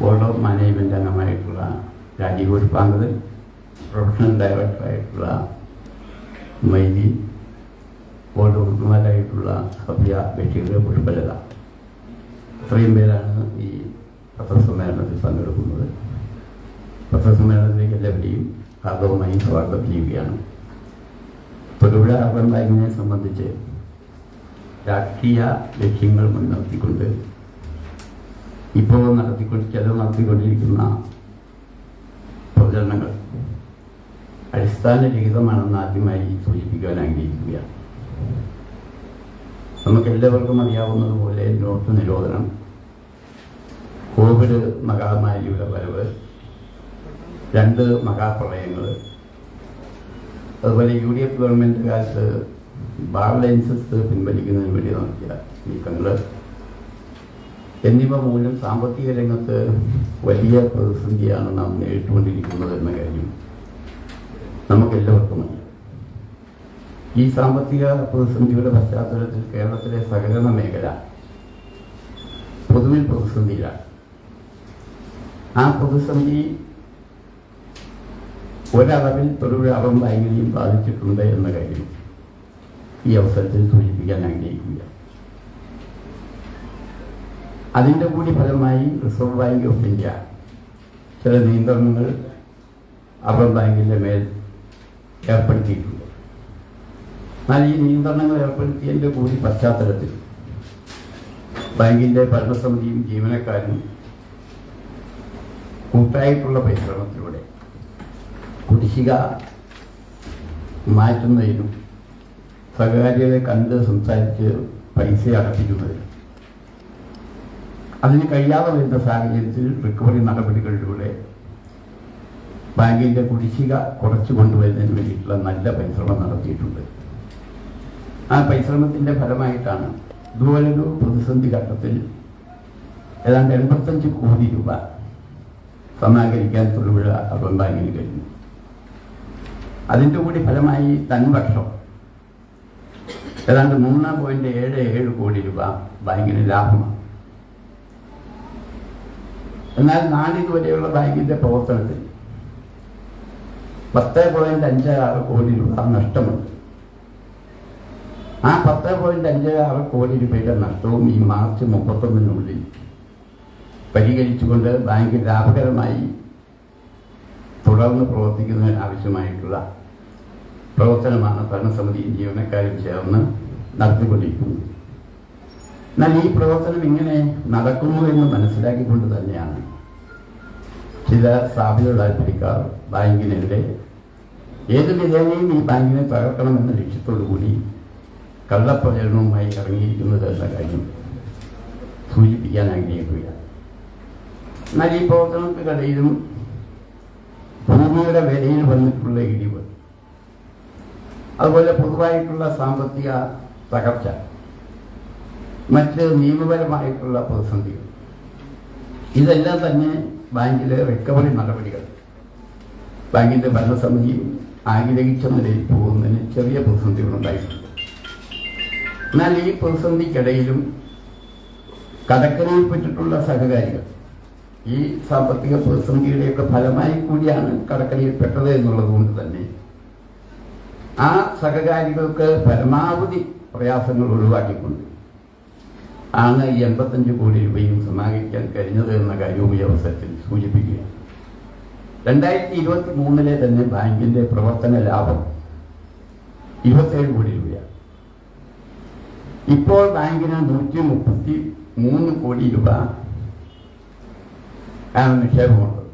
Board of management അംഗമായിട്ടുള്ള Rajeev Uruppankath, professional ഡയറക്ടറായിട്ടുള്ള മൈദി, ബോർഡ് ഉടമകളായിട്ടുള്ള സഭ്യ ബഷീർ, പുഷ്പലത, ഇത്രയും പേരാണ് ഈ പത്രസമ്മേളനത്തിൽ പങ്കെടുക്കുന്നത്. പത്രസമ്മേളനത്തിലേക്ക് എല്ലാവരെയും ഹാർദവമായി സ്വാഗതം ചെയ്യുകയാണ്. തൊടുപുഴ അർബൻ ബാങ്കിനെ സംബന്ധിച്ച് രാഷ്ട്രീയ ലക്ഷ്യങ്ങൾ മുൻനിർത്തിക്കൊണ്ട് ഇപ്പോൾ നടത്തിക്കൊണ്ടിരിക്കുന്ന പ്രചരണങ്ങൾ അടിസ്ഥാനരഹിതമാണെന്ന് ആദ്യമായി സൂചിപ്പിക്കാൻ ആഗ്രഹിക്കുകയാണ്. നമുക്കെല്ലാവർക്കും അറിയാവുന്നതുപോലെ നോട്ട് നിരോധനം, കോവിഡ് മഹാമാരിയുടെ വരവ്, 2 മഹാപ്രളയങ്ങൾ, അതുപോലെ UDF ഗവൺമെൻറ് കാലത്ത് ബാർ ലൈസൻസ് പിൻവലിക്കുന്നതിന് വേണ്ടി നടത്തിയ നീക്കങ്ങൾ എന്നിവ മൂലം സാമ്പത്തിക രംഗത്ത് വലിയ പ്രതിസന്ധിയാണ് നാം നേരിട്ടുകൊണ്ടിരിക്കുന്നത് എന്ന കാര്യം നമുക്കെല്ലാവർക്കും അറിയാം. ഈ സാമ്പത്തിക പ്രതിസന്ധിയുടെ പശ്ചാത്തലത്തിൽ കേരളത്തിലെ സഹകരണ മേഖല പൊതുവിൽ പ്രതിസന്ധിയിലാണ്. ആ പ്രതിസന്ധി ഒരളവിൽ തൊടുപുഴ അർബൻ ബാങ്കിനെയും ബാധിച്ചിട്ടുണ്ട് എന്ന കാര്യം ഈ അവസരത്തിൽ സൂചിപ്പിക്കാൻ ആഗ്രഹിക്കുക. അതിൻ്റെ കൂടി ഫലമായി റിസർവ് ബാങ്ക് ഓഫ് ഇന്ത്യ ചില നിയന്ത്രണങ്ങൾ അർബൻ ബാങ്കിൻ്റെ മേൽ ഏർപ്പെടുത്തിയിട്ടുണ്ട്. എന്നാൽ ഈ നിയന്ത്രണങ്ങൾ ഏർപ്പെടുത്തിയതിൻ്റെ കൂടി പശ്ചാത്തലത്തിൽ ബാങ്കിൻ്റെ ഭരണസമിതിയും ജീവനക്കാരും കൂട്ടായിട്ടുള്ള പരിശ്രമത്തിലൂടെ കുടിശ്ശിക മാറ്റുന്നതിനും സഹകാരികളെ കണ്ട് സംസാരിച്ച് പൈസ അടപ്പിക്കുന്നതിനും അതിന് കഴിയാതെ വരുന്ന സാഹചര്യത്തിൽ റിക്കവറി നടപടികളിലൂടെ ബാങ്കിൻ്റെ കുടിശ്ശിക കുറച്ചു കൊണ്ടുവരുന്നതിന് വേണ്ടിയിട്ടുള്ള നല്ല പരിശ്രമം നടത്തിയിട്ടുണ്ട്. ആ പരിശ്രമത്തിൻ്റെ ഫലമായിട്ടാണ് ഇതുപോലൊരു പ്രതിസന്ധി ഘട്ടത്തിൽ ഏതാണ്ട് 85 കോടി രൂപ സമാഹരിക്കാൻ തൊടുപുഴ അർബൻ ബാങ്കിന് കഴിഞ്ഞു. അതിൻ്റെ കൂടി ഫലമായി തൻവർഷം ഏതാണ്ട് 3.77 കോടി രൂപ ബാങ്കിന് ലാഭമാണ്. എന്നാൽ നാളിതുവരെയുള്ള ബാങ്കിൻ്റെ പ്രവർത്തനത്തിൽ 10.56 കോടി രൂപ നഷ്ടമുണ്ട്. ആ 10.56 കോടി രൂപയുടെ നഷ്ടവും ഈ മാർച്ച് 31-നുള്ളിൽ പരിഹരിച്ചുകൊണ്ട് ബാങ്ക് ലാഭകരമായി തുടർന്ന് പ്രവർത്തിക്കുന്നതിന് ആവശ്യമായിട്ടുള്ള പ്രവർത്തനമാണ് ഭരണസമിതിയും ജീവനക്കാരും ചേർന്ന് നടത്തിക്കൊണ്ടിരിക്കുന്നത്. എന്നാൽ ഈ പ്രവർത്തനം ഇങ്ങനെ നടക്കുന്നു എന്ന് മനസ്സിലാക്കിക്കൊണ്ട് തന്നെയാണ് ചില സ്ഥാപിത താല്പര്യക്കാർ ബാങ്കിനെതിരെ ഏത് വിധേനയും ഈ ബാങ്കിനെ തകർക്കണമെന്ന ലക്ഷ്യത്തോടു കൂടി കള്ളപ്രചരണവുമായി ഇറങ്ങിയിരിക്കുന്നത് എന്ന കാര്യം സൂചിപ്പിക്കാൻ ആഗ്രഹിക്കുകയാണ്. എന്നാൽ ഈ പ്രവർത്തനത്തിനിടയിലും ഭൂമിയുടെ വിലയിൽ വന്നിട്ടുള്ള ഇടിവ്, അതുപോലെ പൊതുവായിട്ടുള്ള സാമ്പത്തിക തകർച്ച, മറ്റ് നിയമപരമായിട്ടുള്ള പ്രതിസന്ധികൾ, ഇതെല്ലാം തന്നെ ബാങ്കിലെ റിക്കവറി നടപടികൾ ബാങ്കിൻ്റെ ഭരണസമിതിയും ആഗ്രഹിച്ച നിലയിൽ പോകുന്നതിന് ചെറിയ പ്രതിസന്ധികളുണ്ടായിട്ടുണ്ട്. എന്നാൽ ഈ പ്രതിസന്ധിക്കിടയിലും കടക്കണിയിൽപ്പെട്ടിട്ടുള്ള സഹകാരികൾ ഈ സാമ്പത്തിക പ്രതിസന്ധിയുടെയൊക്കെ ഫലമായി കൂടിയാണ് കടക്കണിയിൽപ്പെട്ടത് എന്നുള്ളത് കൊണ്ട് തന്നെ ആ സഹകാരികൾക്ക് പരമാവധി പ്രയാസങ്ങൾ ഒഴിവാക്കിക്കൊണ്ട് ആണ് ഈ 85 കോടി രൂപയും സമാഹരിക്കാൻ കഴിഞ്ഞത് എന്ന കാര്യവും ഈ അവസരത്തിൽ സൂചിപ്പിക്കുകയാണ്. 2023 തന്നെ ബാങ്കിൻ്റെ പ്രവർത്തന ലാഭം 27 കോടി രൂപയാണ്. ഇപ്പോൾ ബാങ്കിന് 133 കോടി രൂപ ആണ് നിക്ഷേപമുള്ളത്.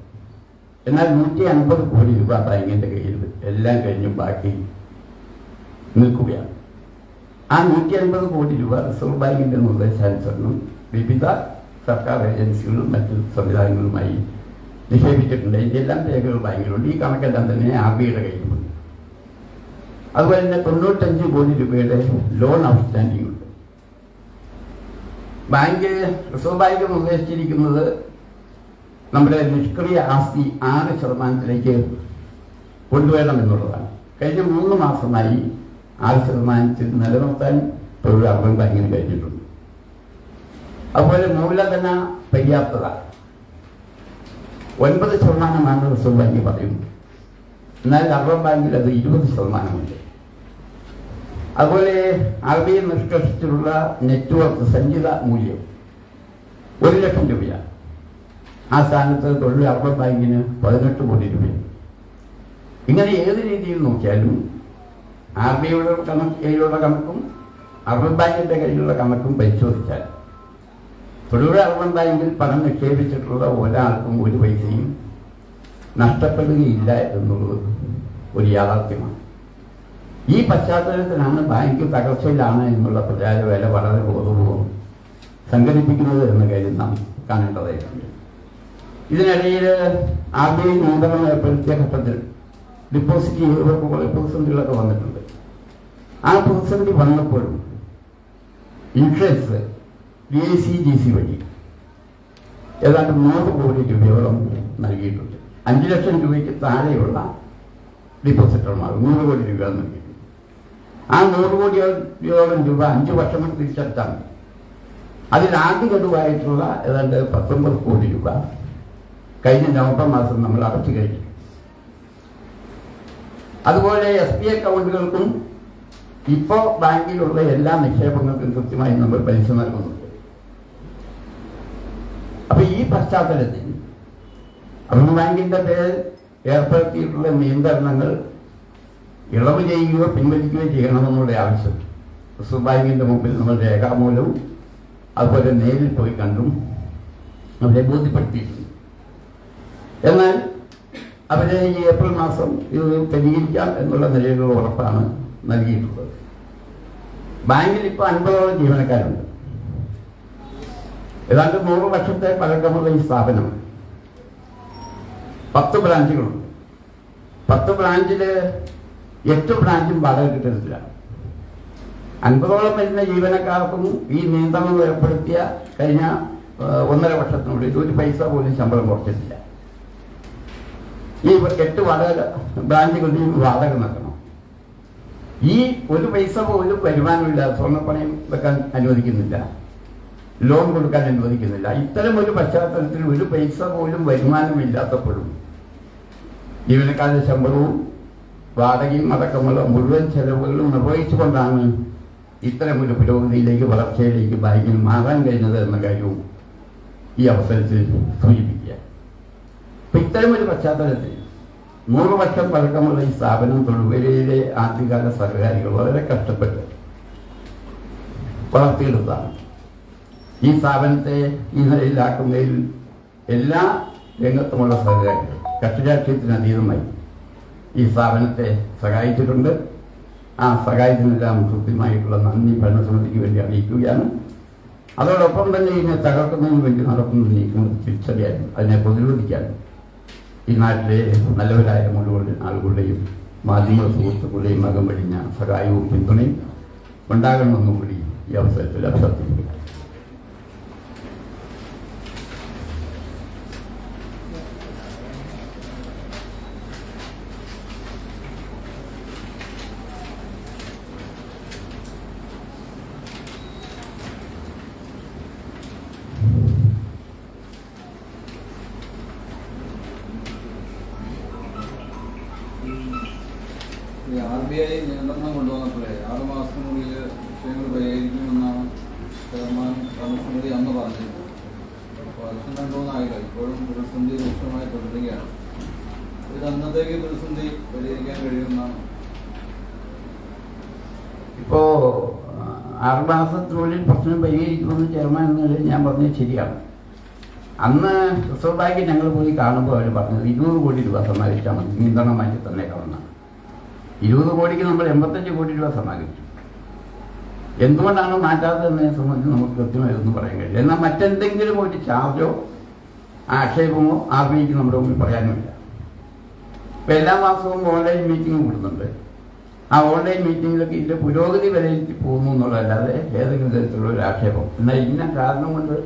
എന്നാൽ 150 കോടി രൂപ ബാങ്കിൻ്റെ കയ്യിൽ എല്ലാം കഴിഞ്ഞും ബാക്കി നിൽക്കുകയാണ്. ആ 150 കോടി രൂപ റിസർവ് ബാങ്കിൻ്റെ നിർദ്ദേശാനുസരണം വിവിധ സർക്കാർ ഏജൻസികളും മറ്റു സംവിധാനങ്ങളുമായി നിക്ഷേപിച്ചിട്ടുണ്ട്. ഇതിൻ്റെ എല്ലാം രേഖകൾ ബാങ്കിലുണ്ട്. ഈ കണക്കെല്ലാം തന്നെ RBIയുടെ കയ്യിലുണ്ട്. അതുപോലെ തന്നെ 95 കോടി രൂപയുടെ ലോൺ ഔട്ട്സ്റ്റാൻഡിംഗ് ഉണ്ട്. റിസർവ് ബാങ്ക് നിർദ്ദേശിച്ചിരിക്കുന്നത് നമ്മുടെ നിഷ്ക്രിയ ആസ്തി 6% കൊണ്ടുവരണമെന്നുള്ളതാണ്. കഴിഞ്ഞ 3 മാസമായി 6% നിലനിർത്താൻ തൊഴിൽ അർബൻ ബാങ്കിന് കഴിഞ്ഞിട്ടുണ്ട്. അതുപോലെ മൂലധന പര്യാപ്തത 9% റിസർവ് ബാങ്ക് പറയുന്നു. എന്നാൽ റിസർവ് ബാങ്കിൽ അത് 20%. അതുപോലെ RBI നിഷ്കർഷിച്ചിട്ടുള്ള നെറ്റ്വർക്ക് സഞ്ചിത മൂല്യം 1 ലക്ഷം രൂപയാണ്. ആ സ്ഥാനത്ത് തൊഴിൽ റിസർവ് ബാങ്കിന് 18 കോടി രൂപയാണ്. ഇങ്ങനെ ഏത് രീതിയിൽ നോക്കിയാലും RBIയുടെ കയ്യിലുള്ള കണക്കും റിസർവ് ബാങ്കിന്റെ കയ്യിലുള്ള കണക്കും പരിശോധിച്ചാൽ തൊഴിൽ റിസർവ് ബാങ്കിൽ പണം നിക്ഷേപിച്ചിട്ടുള്ള ഒരാൾക്കും ഒരു പൈസയും നഷ്ടപ്പെടുകയില്ല എന്നുള്ളത് ഒരു യാഥാർത്ഥ്യമാണ്. ഈ പശ്ചാത്തലത്തിലാണ് ബാങ്ക് തകർച്ചയിലാണ് എന്നുള്ള പ്രചാരവേല വളരെ ബോധപൂർവം സംഘടിപ്പിക്കുന്നത് എന്ന കാര്യം നാം കാണേണ്ടതായിട്ടുണ്ട്. ഇതിനിടയിൽ RBI നിയന്ത്രണം ഏർപ്പെടുത്തിയ ഘട്ടത്തിൽ ഡിപ്പോസിറ്റ് ചെയ്തവർക്ക് കുറേ പ്രതിസന്ധികളൊക്കെ വന്നിട്ടുണ്ട്. ആ പ്രതിസന്ധി വന്നപ്പോഴും ഇൻഷുറൻസ് DICGC വഴി ഏതാണ്ട് 100 കോടി രൂപയോളം നൽകിയിട്ടുണ്ട്. 5 ലക്ഷം രൂപയ്ക്ക് താഴെയുള്ള ഡിപ്പോസിറ്റർമാർ 100 കോടി രൂപ നൽകിയിട്ടുണ്ട്. ആ 100 കോടിയോളം രൂപ 5 വർഷം കൊണ്ട് തിരിച്ചെടുത്താൽ മതി. അതിൽ ആദ്യ ഗഡുവായിട്ടുള്ള ഏതാണ്ട് 19 കോടി രൂപ കഴിഞ്ഞ നവംബർ മാസം നമ്മൾ അടച്ചു കഴിഞ്ഞു. അതുപോലെ SBI അക്കൗണ്ടുകൾക്കും ഇപ്പോൾ ബാങ്കിലുള്ള എല്ലാ നിക്ഷേപങ്ങൾക്കും കൃത്യമായി നമ്മൾ പലിശ നൽകുന്നുണ്ട്. അപ്പൊ ഈ പശ്ചാത്തലത്തിൽ റിസർവ് ബാങ്കിന്റെ പേരിൽ ഏർപ്പെടുത്തിയിട്ടുള്ള നിയന്ത്രണങ്ങൾ ഇളവ് ചെയ്യുകയോ പിൻവലിക്കുകയോ ചെയ്യണമെന്നുള്ള ആവശ്യം റിസർവ് ബാങ്കിന്റെ മുമ്പിൽ നമ്മൾ രേഖാമൂലവും അതുപോലെ നേരിൽ പോയി കണ്ടും അവരെ ബോധ്യപ്പെടുത്തിയിട്ടുണ്ട്. എന്നാൽ അവരെ ഈ ഏപ്രിൽ മാസം ഇത് പരിഹരിക്കാം എന്നുള്ള നിലയിലുള്ള ഉറപ്പാണ് നൽകിയിട്ടുള്ളത്. ബാങ്കിൽ ഇപ്പോൾ 50ഓളം ജീവനക്കാരുണ്ട്. ഏതാണ്ട് 100 വർഷത്തെ പഴക്കമുള്ള ഈ സ്ഥാപനം 10 ബ്രാഞ്ചുകളുണ്ട്. 10 ബ്രാഞ്ചിൽ 8 ബ്രാഞ്ചും വാടക കെട്ടിടത്തിലാണ്. 50ഓളം വരുന്ന ജീവനക്കാർക്കും ഈ നിയന്ത്രണം ഏർപ്പെടുത്തിയ കഴിഞ്ഞ 1.5 വർഷത്തിനുള്ളിൽ ഒരു പൈസ പോലും ശമ്പളം കുറച്ചിട്ടില്ല. ഈ 8 വാടക ബ്രാഞ്ചുകളുടെയും വാടക നൽകണം. ഈ ഒരു പൈസ പോലും വരുമാനമില്ല. സ്വർണ്ണപ്പണയം വെക്കാൻ അനുവദിക്കുന്നില്ല, ലോൺ കൊടുക്കാൻ അനുവദിക്കുന്നില്ല. ഇത്തരം ഒരു പശ്ചാത്തലത്തിൽ ഒരു പൈസ പോലും വരുമാനമില്ലാത്തപ്പോഴും ജീവനക്കാരുടെ ശമ്പളവും വാടകയും അടക്കമുള്ള മുഴുവൻ ചെലവുകളും നിർവഹിച്ചുകൊണ്ടാണ് ഇത്തരമൊരു പുരോഗതിയിലേക്ക് വളർച്ചയിലേക്ക് ബാങ്കിന് മാറാൻ കഴിഞ്ഞത് എന്ന കാര്യവും ഈ അവസരത്തിൽ സൂചിപ്പിക്കുക. അപ്പൊ ഇത്തരമൊരു പശ്ചാത്തലത്തിൽ 100 വർഷം പഴക്കമുള്ള ഈ സ്ഥാപനം തൊടുപുഴയിലെ ആദ്യകാല സർക്കാരികൾ വളരെ കഷ്ടപ്പെട്ട് വളർത്തിയെടുത്താണ്. ഈ സ്ഥാപനത്തെ ഈ നിലയിലാക്കുന്നതിൽ എല്ലാ രംഗത്തുമുള്ള സഹകാരികൾ കക്ഷിരാഷ്ട്രീയത്തിന് അതീതമായി ഈ സ്ഥാപനത്തെ സഹായിച്ചിട്ടുണ്ട്. ആ സഹായത്തിനെല്ലാം കൃത്യമായിട്ടുള്ള നന്ദി ഭരണസമിതിക്ക് വേണ്ടി അറിയിക്കുകയാണ്. അതോടൊപ്പം തന്നെ ഇതിനെ തകർക്കുന്നതിന് വേണ്ടി നടക്കുന്ന നീക്കങ്ങൾ തിരിച്ചറിയാനും അതിനെ പ്രതിരോധിക്കാനും ഈ നാട്ടിലെ നല്ലവരായ മുഴുവൻ ആളുകളുടെയും മാധ്യമ സുഹൃത്തുക്കളുടെയും അകം വെടിഞ്ഞ സഹായവും പിന്തുണയും ഉണ്ടാകണമെന്നും കൂടി ഈ അവസരത്തിൽ അഭ്യർത്ഥിക്കുന്നു. RBI നിയന്ത്രണം കൊണ്ടുവന്നപ്പോഴേ 6 മാസത്തിനുള്ളിൽ വിഷയങ്ങൾ പരിഹരിക്കുമെന്നാണ് ചെയർമാൻ ഭരണസമിതി അന്ന് പറഞ്ഞത്. വർഷം 2-3 ആയില്ല, ഇപ്പോഴും പ്രതിസന്ധി രൂക്ഷമായി തുടരുകയാണ്. ഇത് അന്നത്തേക്ക് പ്രതിസന്ധി പരിഹരിക്കാൻ കഴിയുമെന്നാണ്. ഇപ്പോ 6 മാസത്തിനുള്ളിൽ പ്രശ്നം പരിഹരിക്കുമെന്ന് ചെയർമാൻ എന്ന നിലയിൽ ഞാൻ പറഞ്ഞത് ശരിയാണ്. അന്ന് റിസർവ് ബാങ്ക് ഞങ്ങൾ പോയി കാണുമ്പോൾ അവർ പറഞ്ഞത് 20 കോടി രൂപ സമാഹരിച്ചാൽ മതി, നിയന്ത്രണം മാറ്റി തന്നേക്കാവുന്നതാണ്. 20 കോടിക്ക് നമ്മൾ 85 കോടി രൂപ സമാഹരിച്ചു. എന്തുകൊണ്ടാണ് മാറ്റാത്തതെന്നതിനെ സംബന്ധിച്ച് നമുക്ക് കൃത്യമായൊന്നും പറയാൻ കഴിയില്ല. എന്നാൽ മറ്റെന്തെങ്കിലും ഒരു ചാർജോ ആക്ഷേപമോ RBIക്ക് നമ്മുടെ മുമ്പിൽ പറയാനുമില്ല. ഇപ്പം എല്ലാ മാസവും ഓൺലൈൻ മീറ്റിംഗ് കൂടുന്നുണ്ട്. ആ ഓൺലൈൻ മീറ്റിങ്ങിലൊക്കെ ഇതിൻ്റെ പുരോഗതി വിലയിരുത്തി പോകുന്നു എന്നുള്ളതല്ലാതെ ഏതെങ്കിലും തരത്തിലുള്ള ഒരു ആക്ഷേപം എന്നാൽ ഇന്ന കാരണം കൊണ്ട്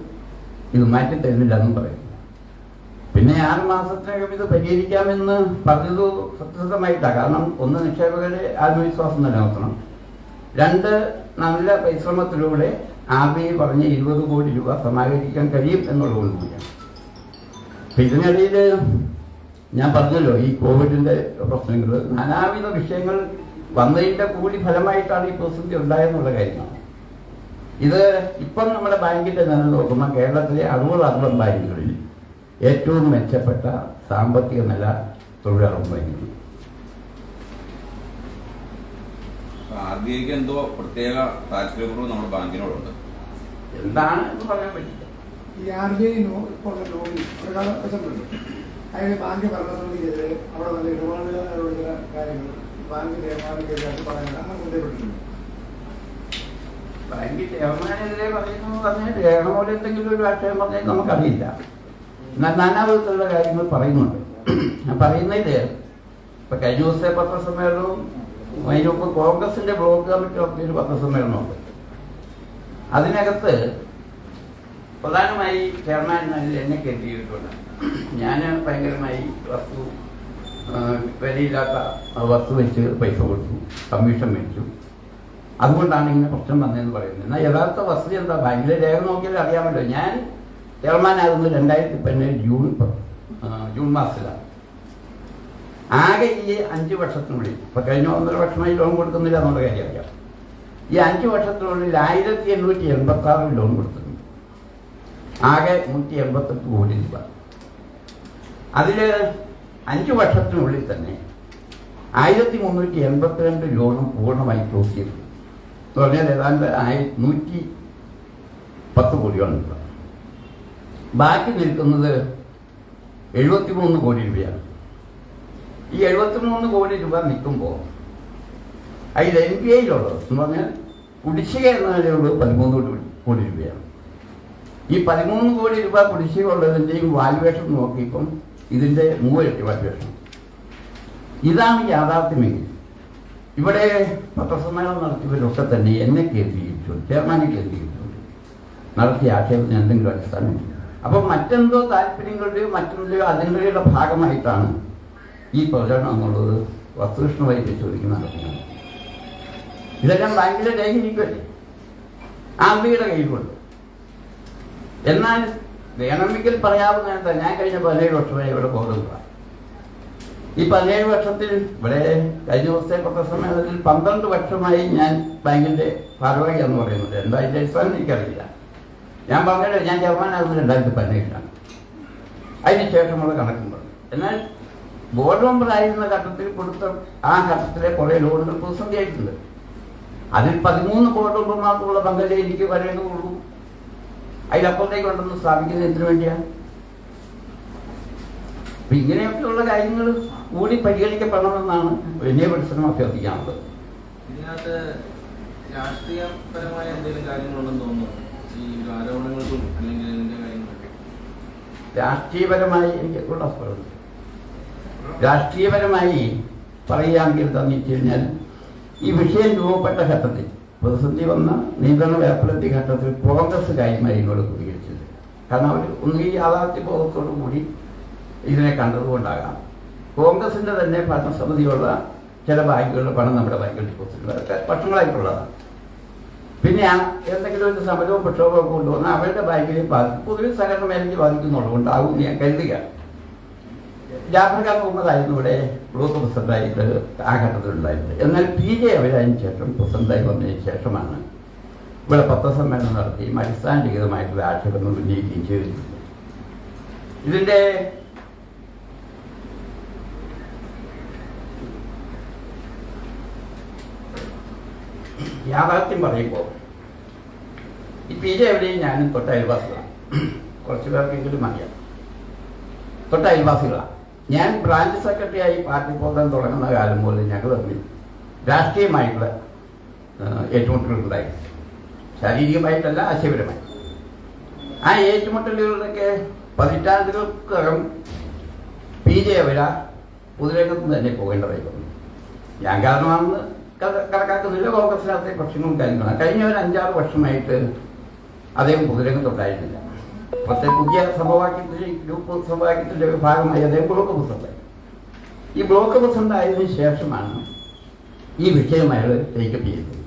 ഇത് മാറ്റി തരുന്നില്ല എന്നും പറയും. പിന്നെ 6 മാസത്തിനകം ഇത് പരിഹരിക്കാമെന്ന് പറഞ്ഞത് സത്യസന്ധമായിട്ടാണ്. കാരണം ഒന്ന്, നിക്ഷേപകരുടെ ആത്മവിശ്വാസം നിലനിർത്തണം. 2, നല്ല പരിശ്രമത്തിലൂടെ RBI പറഞ്ഞ 20 കോടി രൂപ സമാഹരിക്കാൻ കഴിയും എന്നുള്ളതുകൊണ്ടാണ്. അപ്പം ഇതിനിടയിൽ ഞാൻ പറഞ്ഞല്ലോ ഈ കോവിഡിൻ്റെ പ്രശ്നങ്ങൾ, നാനാവിധ വിഷയങ്ങൾ വന്നതിൻ്റെ കൂടി ഫലമായിട്ടാണ് ഈ പ്രതിസന്ധി ഉണ്ടായെന്നുള്ള കാര്യമാണ്. ഇത് ഇപ്പം നമ്മുടെ ബാങ്കിൻ്റെ നില നോക്കുമ്പോൾ കേരളത്തിലെ 60 ബാങ്കുകളിൽ ഏറ്റവും മെച്ചപ്പെട്ട സാമ്പത്തിക നില തൊഴിലുറപ്പ് ബാങ്കുകൾ. RBIക്ക് എന്തോ പ്രത്യേക താല്പര്യപൂർവ്വം നമ്മുടെ ബാങ്കിനോടുണ്ട്. എന്താണ് എന്ന് പറയാൻ പറ്റില്ല. ഈ RBI ഇപ്പോൾ ലോണിൽ അതിന് ബാങ്ക് ഭരണസമിതിക്കെതിരെ അവിടെ നല്ല ഇടപാടുകാരോട് ചില കാര്യങ്ങൾ ബാങ്ക് ചെയർമാനെതിരെ പറയാൻ അങ്ങനെ ബന്ധപ്പെട്ടിട്ടുണ്ട്. ബാങ്ക് ചെയർമാനെതിരെ പറയുന്നു പറഞ്ഞാൽ രേഖമോട് എന്തെങ്കിലും ഒരു രാഷ്ട്രീയം പറഞ്ഞാൽ നമുക്കറിയില്ല. എന്നാൽ നാനാവിധത്തിലുള്ള കാര്യങ്ങൾ പറയുന്നുണ്ട്. ഞാൻ പറയുന്നത് ഇപ്പൊ കഴിഞ്ഞ ദിവസത്തെ പത്രസമ്മേളനവും അതിനൊപ്പം കോൺഗ്രസിന്റെ ബ്ലോക്ക് കമ്മിറ്റി നടത്തിയൊരു പത്രസമ്മേളനമുണ്ട്. അതിനകത്ത് പ്രധാനമായി ചെയർമാൻ എന്നെ കേന്ദ്രീകരിച്ചിട്ടുണ്ട്. ഞാൻ ഭയങ്കരമായി വിലയില്ലാത്ത വസ്തു വെച്ച് പൈസ കൊടുത്തു, കമ്മീഷൻ മേടിച്ചു, അതുകൊണ്ടാണ് ഇങ്ങനെ പ്രശ്നം വന്നതെന്ന് പറയുന്നത്. എന്നാൽ യഥാർത്ഥ വസ്തു എന്താ? ബാങ്കിലെ രേഖ നോക്കിയാൽ അറിയാമല്ലോ. ഞാൻ ചെയർമാനാകുന്നത് 2017 ജൂൺ മാസത്തിലാണ്. ആകെ ഈ 5 വർഷത്തിനുള്ളിൽ, ഇപ്പൊ കഴിഞ്ഞ 1.5 വർഷമായി ലോൺ കൊടുക്കുന്നില്ല എന്നുള്ള കാര്യം അറിയാം. ഈ 5 വർഷത്തിനുള്ളിൽ 1886 ലോൺ കൊടുത്തിട്ടുണ്ട്. ആകെ 188 കോടി രൂപ. അതിൽ 5 വർഷത്തിനുള്ളിൽ തന്നെ 1382 ലോണും പൂർണ്ണമായി ക്ലോസ് ചെയ്തു. എന്ന് പറഞ്ഞാൽ ഏതാണ്ട് 110 കോടിയാണ് രൂപ. ബാക്കി നിൽക്കുന്നത് 73 കോടി രൂപയാണ്. ഈ 73 കോടി രൂപ നിൽക്കുമ്പോൾ അതിൽ NPAയിലുള്ളത് എന്ന് പറഞ്ഞാൽ കുടിശ്ശിക എന്ന നിലയുള്ളത് 13 കോടി രൂപയാണ്. ഈ 13 കോടി രൂപ കുടിശ്ശിക ഉള്ളതിൻ്റെയും വാല്യുവേഷൻ നോക്കിയപ്പം ഇതിൻ്റെ 3 ഇരട്ടി വാല്യുവേഷൻ. ഇതാണ് യാഥാർത്ഥ്യമെങ്കിൽ ഇവിടെ പത്രസമ്മേളനം നടത്തിയവരൊക്കെ തന്നെ എന്നെ കേന്ദ്രീകരിച്ചു, ചെയർമാനെ കേന്ദ്രീകരിച്ചു നടത്തിയ ആക്ഷേപത്തിന് എന്തെങ്കിലും അടിസ്ഥാനമില്ല. അപ്പം മറ്റെന്തോ താല്പര്യങ്ങളുടെയോ മറ്റൊന്നിൻ്റെയോ അതിൻ്റെയുടെ ഭാഗമായിട്ടാണ് ഈ പ്രചരണം എന്നുള്ളത് വസ്തുനിഷ്ഠമായി ചോദിക്കുന്ന നടക്കുന്നത്. ഇതെല്ലാം ബാങ്കിലെ രേഖയിരിക്കുമല്ലേ, RBIയുടെ കയ്യിലുണ്ട്. എന്നാൽ വേണമെങ്കിൽ പറയാവുന്ന ഞാൻ കഴിഞ്ഞ 17 വർഷമായി ഇവിടെ പോകുന്നതാണ്. ഈ 17 വർഷത്തിൽ ഇവിടെ കഴിഞ്ഞ ദിവസത്തെ പത്രസമ്മേളനത്തിൽ 12 വർഷമായി ഞാൻ ബാങ്കിന്റെ ഭാരവാഹി എന്ന് പറയുന്നത്. എന്താ അതിന്റെ അടിസ്ഥാനം എനിക്കറിയില്ല. ഞാൻ പറഞ്ഞല്ലോ, ഞാൻ ചെയർമാനാകുന്നത് 2017 അതിന് ശേഷമുള്ള കണക്കും പറഞ്ഞു. എന്നാൽ ബോർഡ് മെമ്പർ ആയിരുന്ന ഘട്ടത്തിൽ കൊടുത്ത ആ ഘട്ടത്തിലെ കുറേ ലോണുകൾ പ്രതിസന്ധിയായിട്ടുണ്ട്. അതിൽ 13 ബോർഡ് മെമ്പർമാർക്കുള്ള പങ്കല്ലേ എനിക്ക് വരേണ്ടതുള്ളൂ. അതിലപ്പുറത്തേക്ക് ഉണ്ടെന്ന് സ്ഥാപിക്കുന്നതിന് വേണ്ടിയാണ്. അപ്പൊ ഇങ്ങനെയൊക്കെയുള്ള കാര്യങ്ങൾ കൂടി പരിഗണിക്കപ്പെടണമെന്നാണ് വലിയ പരിശ്രമം അഭ്യർത്ഥിക്കാനുള്ളത്. ഇതിനകത്ത് രാഷ്ട്രീയപരമായ എന്തെങ്കിലും കാര്യങ്ങളുണ്ടെന്ന് തോന്നുന്നു ഈ ആരോപണങ്ങൾക്കും അല്ലെങ്കിൽ ഇതിന്റെ കാര്യങ്ങളൊക്കെ? രാഷ്ട്രീയപരമായി എനിക്കുള്ള സ്പർദ്ധ രാഷ്ട്രീയപരമായി പറയുകയാണെങ്കിൽ എന്താണെന്ന് വെച്ച് കഴിഞ്ഞാൽ, ഈ വിഷയം രൂപപ്പെട്ട ഘട്ടത്തിൽ, പ്രതിസന്ധി വന്ന നിയന്ത്രണ വ്യാപനത്തിന്റെ ഘട്ടത്തിൽ കോൺഗ്രസ് കാര്യമായി ഇങ്ങോട്ട് പ്രതികരിച്ചത്. കാരണം അവർ ഒന്നുകിൽ യാഥാർത്ഥ്യ ബോധത്തോടു കൂടി ഇതിനെ കണ്ടതുകൊണ്ടാകാം. കോൺഗ്രസിന്റെ തന്നെ ഭരണസമിതിയുള്ള ചില ബാങ്കുകളുടെ പണം നമ്മുടെ ബാങ്കിൽ ഡിപ്പോസിറ്റുള്ള വർഷങ്ങളായിട്ടുള്ളതാണ്. പിന്നെ എന്തെങ്കിലും ഒരു സമരവും പ്രക്ഷോഭവും കൊണ്ടുവന്ന് അവരുടെ ബാങ്കിനെ ബാധിക്കും. പൊതുവെ സഹകരണ മേഖലയ്ക്ക് ബാധിക്കുന്നുള്ളതുകൊണ്ടാവും ഞാൻ കരുതുകയാണ്. ജാഫർ ഖാൻ മുഹമ്മദായിരുന്നു ഇവിടെ ബ്ലോക്ക് പ്രസിഡന്റായിട്ട് ആ ഘട്ടത്തിലുണ്ടായിരുന്നത്. എന്നാൽ PJ അവരതിന് ശേഷം പ്രസിഡന്റായി വന്നതിന് ശേഷമാണ് ഇവിടെ പത്രസമ്മേളനം നടത്തുകയും അടിസ്ഥാനരഹിതമായിട്ടുള്ള ആക്ഷേപങ്ങൾ ഉന്നയിക്കുകയും ചെയ്തിട്ടുണ്ട്. ഇതിന്റെ യാഥാർത്ഥ്യം പറയുമ്പോൾ ഈ PJ എവിടെയും ഞാനും തൊട്ട അയൽവാസികളാണ്. കുറച്ചു പേർക്കെങ്കിലും അറിയാം, തൊട്ട അയൽവാസികളാണ്. ഞാൻ ബ്രാഞ്ച് സെക്രട്ടറിയായി പാർട്ടി പോകാൻ തുടങ്ങുന്ന കാലം മുതൽ ഞങ്ങൾ തമ്മിൽ രാഷ്ട്രീയമായിട്ടുള്ള ഏറ്റുമുട്ടലുകളുണ്ടായി. ശാരീരികമായിട്ടല്ല, ആശയപരമായി. ആ ഏറ്റുമുട്ടലുകളിലൊക്കെ പതിറ്റാണ്ടുകൾക്കകം PJ അവര പൊതുരംഗത്ത് തന്നെ പോകേണ്ടതായി വന്നു. ഞാൻ കാരണമാണെന്ന് കണക്കാക്കുന്നില്ല. കോൺഗ്രസിനകത്തെ പ്രശ്നങ്ങളും കാര്യങ്ങളാണ്. കഴിഞ്ഞ ഒരു 5-6 വർഷമായിട്ട് അദ്ദേഹം പൊതുരംഗത്തുണ്ടായിരുന്നില്ല. പക്ഷേ പുതിയ സമവാക്യത്തിലെ ഗ്രൂപ്പ് സമവാക്യത്തിൻ്റെ ഭാഗമായി അദ്ദേഹം ബ്ലോക്ക് പ്രസിഡന്റായി. ഈ ബ്ലോക്ക് പ്രസിഡന്റ് ആയതിനു ശേഷമാണ് ഈ വിഷയം അയാൾ ടേക്കപ്പ് ചെയ്തത്.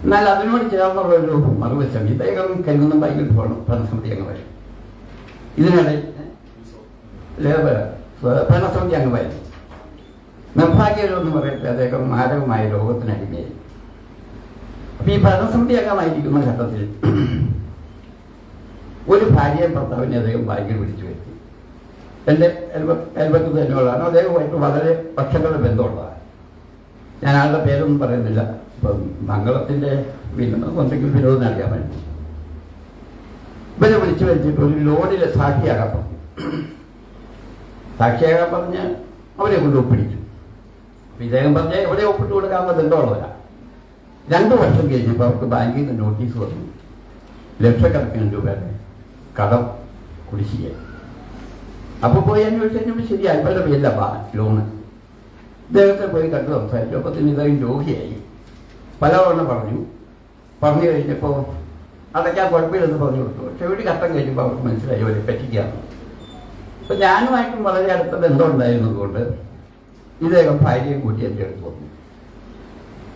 എന്നാൽ അതിനോട് ചേർന്നുള്ള ഒരു മറുവശം ഇദ്ദേഹം കരുതുന്ന ബൈക്കിൽ ഭരണസമിതി അംഗമായി. ഇതിനിടയിൽ ഭരണസമിതി അംഗമായിരുന്നു. നിർഭാഗ്യമെന്ന് പറയട്ടെ, അദ്ദേഹം മാരകമായ രോഗത്തിനടിമയായി. അപ്പം ഈ ഭരണസമിതി അംഗമായിരിക്കുന്ന ഘട്ടത്തിൽ ഒരു ഭാര്യയും ഭർത്താവിനെ അദ്ദേഹം ബാങ്കിൽ വിളിച്ചു വരുത്തി. എൻ്റെ അയൽപക്കത്ത് തന്നെയുള്ളതാണ്. അദ്ദേഹമായിട്ട് വളരെ വർഷങ്ങളുടെ ബന്ധമുള്ളതാണ്. ഞാൻ ആളുടെ പേരൊന്നും പറയുന്നില്ല. ഇപ്പം മംഗളത്തിൻ്റെ എന്തെങ്കിലും വിനോദം നൽകാൻ വേണ്ടി ഇവരെ വിളിച്ചു വരുത്തിയിട്ട് ഒരു ലോഡിൽ സാക്ഷിയാകാൻ പറഞ്ഞു. സാക്ഷിയാകാൻ പറഞ്ഞ് അവരെ കൊണ്ട് ഒപ്പിടിച്ചു. ഇദ്ദേഹം പറഞ്ഞ് എവിടെ ഒപ്പിട്ട് കൊടുക്കാവുന്ന ബന്ധമുള്ളവരാണ്. 2 വർഷം കഴിഞ്ഞപ്പോൾ അവർക്ക് ബാങ്കിൽ നിന്ന് നോട്ടീസ് വന്നു. ലക്ഷക്കണക്കിന് രൂപയുടെ കടം കുടിശ്ശിക. അപ്പോൾ പോയി അന്വേഷിച്ചപ്പോൾ ശരിയായി, ഇവരുടെ പേരില്ല ലോണ്. ഇദ്ദേഹത്തെ പോയി കണ്ടു സംസാരിച്ചു. അപ്പോൾ തന്നെ ഇദ്ദേഹം രോഗിയായി. പലതവണ പറഞ്ഞു കഴിഞ്ഞപ്പോൾ അടയ്ക്കാൻ കുഴപ്പമില്ലെന്ന് പറഞ്ഞു കൊടുത്തു. പക്ഷെ ഒരു ഘട്ടം കഴിഞ്ഞപ്പോൾ അവർക്ക് മനസ്സിലായി അവരെ പറ്റിക്കാന്ന്. അപ്പം ഞാനുമായിട്ടും വളരെ അടുത്ത ബന്ധമുണ്ടായിരുന്നതുകൊണ്ട് ഇദ്ദേഹം ഭാര്യയും കൂട്ടി എൻ്റെ അടുത്ത് വന്നു.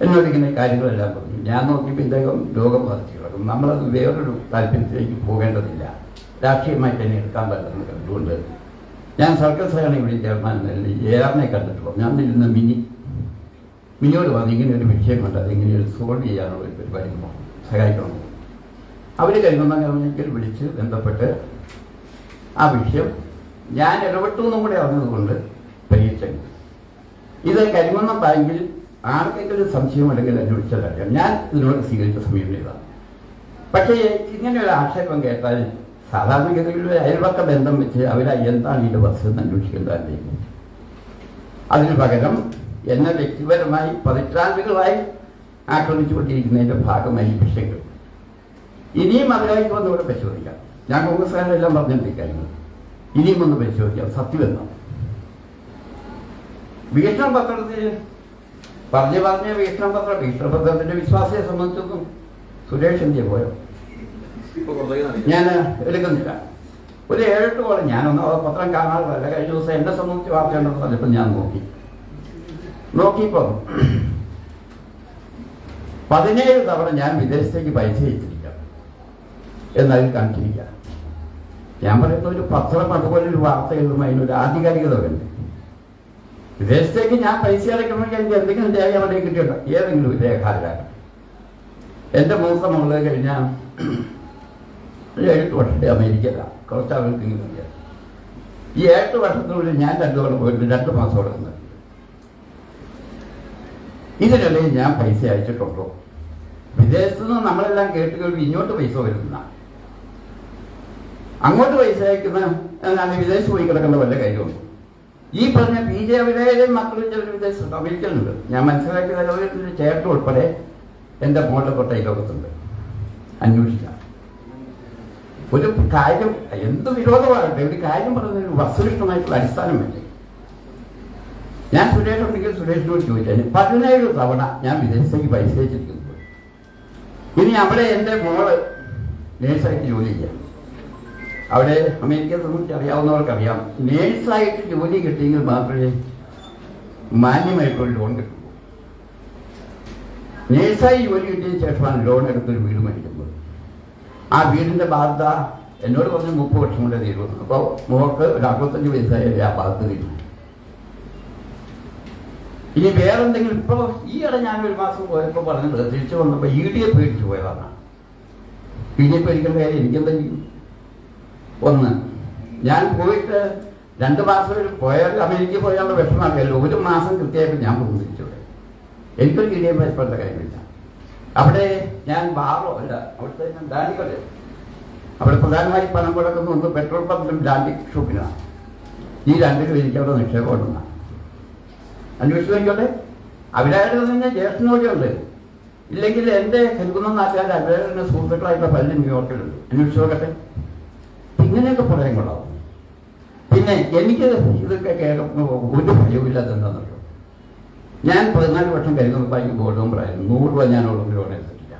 എന്നോട് ഇങ്ങനെ കാര്യങ്ങളെല്ലാം പറഞ്ഞു. ഞാൻ നോക്കിയപ്പോൾ ഇദ്ദേഹം രോഗം ബാധിച്ചു കിടക്കും. നമ്മളത് വേറൊരു താല്പര്യത്തിലേക്ക് പോകേണ്ടതില്ല, രാഷ്ട്രീയമായിട്ട് തന്നെ എടുക്കാൻ പറ്റുന്നത് കണ്ടുകൊണ്ട് ഞാൻ സർക്കിൾ സഹകരണ ചെയർമാൻ ജയറാമിനെ കണ്ടിട്ട് പറഞ്ഞു. ഞാൻ ഇരുന്ന മിനിയോട് പറഞ്ഞു, ഇങ്ങനെ ഒരു വിഷയമുണ്ട്, അതിങ്ങനെ ഒരു സോൾവ് ചെയ്യാനുള്ള ഒരു പരിപാടി സഹായിക്കണം. അവർ കരിമന്നം ഗവൺമെൻറ്റിൽ വിളിച്ച് ബന്ധപ്പെട്ട് ആ വിഷയം ഞാൻ ഇടപെട്ടു എന്നും കൂടെ അറിഞ്ഞതുകൊണ്ട് പരിഹരിച്ചു. ഇത് കരിമന്നം ബാങ്കിൽ ആർക്കെങ്കിലും സംശയമുണ്ടെങ്കിൽ അന്വേഷിച്ചാലറിയാം. ഞാൻ ഇതിനോട് സ്വീകരിച്ച സമീപനം ഇതാണ്. പക്ഷേ ഇങ്ങനെ ഒരു ആക്ഷേപം കേട്ടാൽ സാധാരണഗതിയിൽ അയൽപക്ക ബന്ധം വെച്ച് എന്താണ് ഇതിൻ്റെ വസ്തു എന്ന് അന്വേഷിക്കേണ്ടതല്ലേ. അതിന് പകരം എന്നെ വ്യക്തിപരമായി പതിറ്റാണ്ടുകളായി ആക്രമിച്ചുകൊണ്ടിരിക്കുന്നതിൻ്റെ ഭാഗമായി ഈ വിഷയങ്ങൾ ഇനിയും അതിലേക്ക് വന്ന് ഇവിടെ പരിശോധിക്കാം. ഞാൻ കോൺഗ്രസ്സുകാരെല്ലാം പറഞ്ഞിട്ടിരിക്കുന്നു. ഇനിയും ഒന്ന് പരിശോധിക്കാം സത്യമെന്നാണ്. വീക്ഷണം പത്രത്തിൽ പറഞ്ഞ വീക്ഷണപത്രത്തിന്റെ വിശ്വാസത്തെ സംബന്ധിച്ചൊന്നും സുരേഷ് എന്തിയെ പോയോ ഞാൻ എടുക്കുന്നില്ല. ഒരു 7-8 കോളം ഞാനൊന്നും പത്രം കാണാറില്ല. കഴിഞ്ഞ ദിവസം എന്നെ സംബന്ധിച്ച് വാർത്തയുണ്ടെന്ന് പറഞ്ഞപ്പോൾ ഞാൻ നോക്കിയപ്പോൾ 17 തവണ ഞാൻ വിദേശത്തേക്ക് പൈസ അയച്ചിരിക്കാം എന്നതിൽ കാണിച്ചിരിക്കുക. ഞാൻ പറയുന്ന ഒരു പത്രം അതുപോലെ ഒരു വാർത്ത എഴുതുമ്പോൾ അതിനൊരു ആധികാരികത വേണ്ടേ. വിദേശത്തേക്ക് ഞാൻ പൈസ അടയ്ക്കണമെങ്കിൽ എനിക്ക് എന്തെങ്കിലും രേഖ അവിടെ കിട്ടിയുണ്ടോ? ഏതെങ്കിലും രേഖ ആരാണ്? എൻ്റെ മൂത്ത മകള് കഴിഞ്ഞ 7 വർഷത്തെ അമേരിക്കയില കുറച്ച് ആളുകൾക്ക് അറിയാം. ഈ 8 വർഷത്തിനുള്ളിൽ ഞാൻ 2 തവണ പോയിട്ട് 2 മാസം അവിടെ നിന്ന് ഇതിനിടയിൽ ഞാൻ പൈസ അയച്ചിട്ടുണ്ടോ? വിദേശത്തു നിന്ന് നമ്മളെല്ലാം കേട്ടുകേൾവി ഇങ്ങോട്ട് പൈസ വരുന്ന അങ്ങോട്ട് പൈസ അയക്കുന്ന വിദേശത്ത് പോയി കിടക്കേണ്ട വല്ല കാര്യമുണ്ട്? ഈ പറഞ്ഞ PJ അഭിനയയിലെയും മക്കളും ചിലർ വിദേശത്തുണ്ട്, അമേരിക്കയിലുണ്ട്. ഞാൻ മനസ്സിലാക്കിയ നിലവിലെ ചേട്ടൻ ഉൾപ്പെടെ എൻ്റെ മോളുടെ തൊട്ട ഈ ലോകത്തുണ്ട്. അന്വേഷിക്കാം. ഒരു കാര്യം എന്ത് വിരോധമാകട്ടെ, ഒരു കാര്യം പറയുന്നതിന് വസ്തുനിഷ്ഠമായിട്ടുള്ള അടിസ്ഥാനം വേണ്ടേ. ഞാൻ സുരേഷ് ഉണ്ടെങ്കിൽ സുരേഷിനോട് ചോദിച്ചാൽ 17 തവണ ഞാൻ വിദേശത്തേക്ക് പൈസ അയച്ചിരിക്കുന്നത്. ഇനി അവിടെ എൻ്റെ മോള് നേഴ്സായിട്ട് ജോലി ചെയ്യാം. അവിടെ അമേരിക്കയെ സംബന്ധിച്ച് അറിയാവുന്നവർക്കറിയാം, നേഴ്സായിട്ട് ജോലി കിട്ടിയെങ്കിൽ മാത്രമേ മാന്യമായിട്ടൊരു ലോൺ കിട്ടുള്ളൂ. നേഴ്സായി ജോലി കിട്ടിയതിന് ശേഷമാണ് ലോൺ എടുത്തൊരു വീട് മേടിക്കുന്നത്. ആ വീടിൻ്റെ ബാധ്യത എന്നോട് പറഞ്ഞ് 30 വർഷം കൊണ്ട് തീരുന്നു. അപ്പോൾ മോൾക്ക് ഒരു 65 വയസ്സായാലേ ആ ബാധ്യത തീരും. ഇനി വേറെന്തെങ്കിലും ഇപ്പോൾ ഈയിടെ ഞാൻ 1 മാസം പോയപ്പോൾ പറഞ്ഞത് തിരിച്ചു വന്നപ്പോൾ ED പേടിച്ചു പോയതാണ്. ED പേടിക്കേണ്ട കാര്യം എനിക്കെന്തെങ്കിലും ഒന്ന് ഞാൻ പോയിട്ട് 2 മാസം പോയാൽ അമേരിക്കയിൽ പോയാലുള്ള വിഷമമറിയാലോ. 1 മാസം കൃത്യമായിട്ട് ഞാൻ പോകും തിരിച്ചവിടെ. എനിക്കൊരു കിടിയെ ഭയപ്പെടേണ്ട കാര്യമില്ല. അവിടെ ഞാൻ ബാറോ അല്ല, അവിടുത്തെ ഞാൻ ഡാൻഡികളെ അവിടെ പ്രധാനമായി പണം കൊടുക്കുന്ന ഒന്ന് പെട്രോൾ പമ്പിലും ഡാൻഡി ഷോപ്പിനാണ്. ഈ 2 എനിക്ക് അവിടെ നിക്ഷേപം ഉണ്ടെന്നാണ് അന്വേഷിച്ചു നോക്കിയോട്ടെ. അവരായിട്ട് തന്നെ ജ്യേഷ്ഠനോടെയുണ്ട്. ഇല്ലെങ്കിൽ എൻ്റെ ഹെൽക്കുന്ന നാട്ടുകാർ അവരുടെ സുഹൃത്തുക്കളായിട്ടുള്ള പലരും ന്യൂയോർക്കിലുണ്ട്. അന്വേഷിച്ചു നോക്കട്ടെ. ഇങ്ങനെയൊക്കെ പറയാൻ കൊള്ളാവും. പിന്നെ എനിക്ക് ഇതൊക്കെ കേൾക്കുമ്പോൾ ഒരു ഭയവുമില്ലാതെന്താണെന്നല്ലോ. ഞാൻ 14 വർഷം കഴിഞ്ഞ ബാങ്ക് ബോർഡ് മെമ്പറായിരുന്നു. 100 രൂപ ഞാനോളം ലോൺ എടുത്തിട്ടില്ല.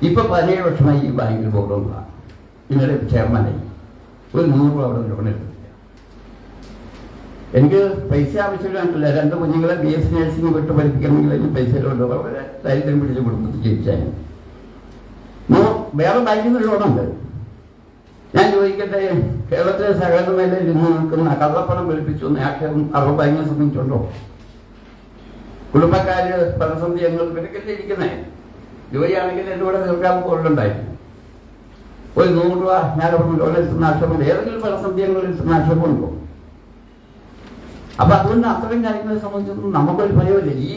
ഇപ്പൊ 17 വർഷമായി ഈ ബാങ്കിൽ ബോർഡ് മെമ്പറാണ്. ഇന്നലെ ചെയർമാനായി. ഒരു 100 രൂപ അവിടെ ലോൺ എടുത്തിട്ടില്ല. എനിക്ക് പൈസ ആവശ്യമില്ല. 2 കുഞ്ഞുങ്ങളെ BSc നഴ്സിംഗ് വിട്ട് പഠിപ്പിക്കണമെങ്കിൽ എനിക്ക് പൈസ വളരെ ദരിദ്രം പിടിച്ച കുടുംബത്തിൽ ജീവിച്ചാൽ വേറെ ബാങ്കിൽ നിന്ന് ലോണുണ്ട്. ഞാൻ ചോദിക്കട്ടെ, കേരളത്തിലെ സഹകരണ മേഖലയിൽ ഇന്ന് നിൽക്കുന്ന കള്ളപ്പണം വെളുപ്പിച്ചു എന്ന ആക്ഷേപം റിസർവ് ബാങ്കിനെ സംബന്ധിച്ചുണ്ടോ? കുടുംബക്കാര് പ്രതിസന്ധി ഞങ്ങൾ ഇവരൊക്കെ ഇരിക്കുന്നേ. ജോലിയാണെങ്കിൽ എൻ്റെ കൂടെ തീർക്കാൻ കൊള്ളുണ്ടായിരുന്നു. ഒരു 100 രൂപ ഞാൻ ലോൺ എടുത്തുന്ന ആക്ഷേപം ഏതെങ്കിലും പ്രതിസന്ധി ഞങ്ങൾ എടുത്തുന്ന ആക്ഷേപമുണ്ടോ? അപ്പൊ അതുകൊണ്ട് അത്തരം കാര്യങ്ങളെ സംബന്ധിച്ചൊന്നും നമുക്കൊരു ഭയമില്ല. ഈ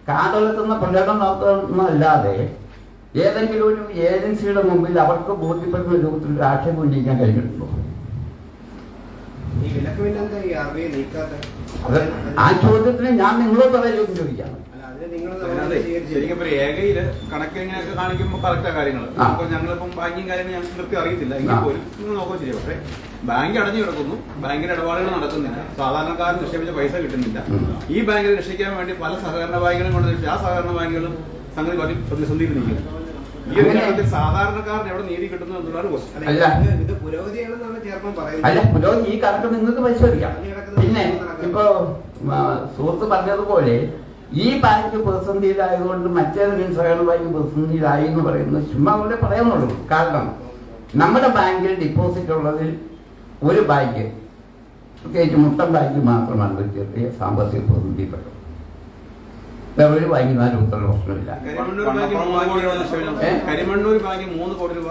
കാതലെത്തുന്ന പ്രകടനം നടത്തുന്നതല്ലാതെ ഏതെങ്കിലും ഒരു ഏജൻസിയുടെ മുമ്പിൽ അവർക്ക് ബോധ്യപ്പെടുന്ന രൂപത്തിൽ ഒരു ആക്ഷേപം ഉന്നയിക്കാൻ കഴിഞ്ഞിട്ടുണ്ടോ? അത് ആ ചോദ്യത്തിന് ഞാൻ നിങ്ങളോട് പറയാൻ ചോദിക്കാം. ശരിക്കും ഏകയില് കണക്കിങ്ങനെയൊക്കെ കാണിക്കുമ്പോൾ കറക്റ്റാ കാര്യങ്ങൾ. അപ്പൊ ഞങ്ങളിപ്പം ബാങ്കിങ് കാര്യങ്ങൾ ഞങ്ങൾക്ക് കൃത്യം അറിയത്തില്ല. എങ്കിൽ പോലും നിങ്ങൾ നോക്കുക ശരിയാ. പക്ഷേ ബാങ്ക് അടഞ്ഞു കിടക്കുന്നു, ബാങ്കിന്റെ ഇടപാടുകൾ നടക്കുന്നില്ല, സാധാരണക്കാരൻ നിക്ഷേപിച്ച പൈസ കിട്ടുന്നില്ല. ഈ ബാങ്കിനെ രക്ഷിക്കാൻ വേണ്ടി പല സഹകരണ ബാങ്കുകളും കൊണ്ട് ആ സഹകരണ ബാങ്കുകളും സംഗതി പറ്റി പ്രതിസന്ധിയിൽ നിൽക്കുന്നു. ഈ ഒരു കാര്യത്തിൽ സാധാരണക്കാരന് എവിടെ നീതി കിട്ടുന്നു എന്നുള്ളൊരു ക്വസ്റ്റ്യൻ. ഇത് പുരോഗതിയാണെന്നാണ് ചെയർമാൻ പറയുന്നത്. അല്ല, പുരോഗതി ഈ കണക്ക് നിങ്ങൾക്ക് പരിശോധിക്കാം. പിന്നെ ഇപ്പോ സുഹൃത്ത് പറഞ്ഞതുപോലെ ഈ ബാങ്ക് പ്രതിസന്ധിയിലായതുകൊണ്ട് മറ്റേതെങ്കിലും സഹകരണ ബാങ്ക് പ്രതിസന്ധിയിലായി എന്ന് പറയുന്നത് ചുമ്മാ അവിടെ പറയാനുള്ളൂ. കാരണം നമ്മുടെ ബാങ്കിൽ ഡിപ്പോസിറ്റ് ഉള്ളതിൽ ഒരു ബാങ്ക്, പ്രത്യേകിച്ച് മുട്ടം ബാങ്ക് മാത്രമാണ് ഒരു ചെറിയ സാമ്പത്തിക പ്രതിസന്ധിപ്പെട്ടത്. വേറെ ഒരു ബാങ്കിനാലും ഉത്തരം പ്രശ്നമില്ല. കരിമണ്ണൂർ ബാങ്ക് 3 കോടി രൂപ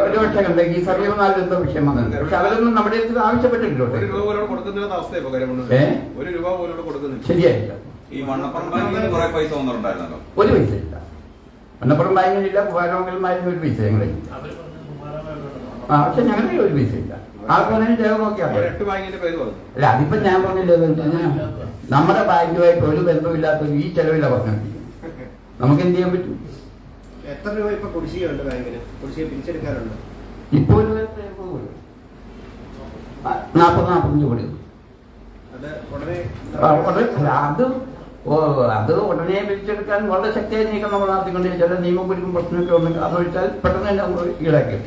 ഒരു പക്ഷേ കണ്ടേ ഈ സമീപനാലും എന്തോ വിഷയം വന്നിട്ടുണ്ട്. പക്ഷെ അവരൊന്നും നമ്മുടെ അടുത്ത് ആവശ്യപ്പെട്ടിട്ടില്ല. ഒരു രൂപ പോലും കൊടുക്കുന്നില്ല അവസ്ഥ. ഒരു രൂപ പോലും കൊടുക്കുന്നില്ല. ശരിയായില്ല. ഈ മണ്ണപ്പുറം ബാങ്കിന് കുറെ പൈസ വന്നിട്ടുണ്ടായിരുന്നല്ലോ. ഒരു പൈസ ഇല്ല. മണ്ണപ്പുറം ബാങ്കിനില്ല, കുമാരമംഗലമായിരുന്നു ഒരു പൈസ ഞങ്ങളില്ല. പക്ഷെ ഞങ്ങളുടെ ഒരു പൈസ ഇല്ല. ആർക്കാണെങ്കിൽ രേഖ നോക്കിയാൽ അല്ല. അതിപ്പോ ഞാൻ പറഞ്ഞില്ല, നമ്മുടെ ബാങ്കുമായിട്ട് ഒരു ബന്ധമില്ലാത്ത ഈ ചെലവില്ല പറഞ്ഞിരിക്കും. നമുക്ക് എന്ത് ചെയ്യാൻ പറ്റും? എത്ര രൂപ ഇപ്പൊ കുടിശ്ശികയുണ്ട് ബാങ്കിന്? കുടിശ്ശിക പിരിച്ചെടുക്കാറുണ്ട് ഇപ്പൊ ഒരു 40-45 കോടി. അത് ഉടനെ പിരിച്ചെടുക്കാൻ വളരെ ശക്തിയായി നീക്കം നമ്മൾ നടത്തിക്കൊണ്ടിരിക്കും. ചില നിയമപരിക്കും പ്രശ്നമൊക്കെ ഉണ്ടെങ്കിൽ അതൊഴിച്ചാൽ പെട്ടെന്ന് തന്നെ നമ്മൾ ഈടാക്കി.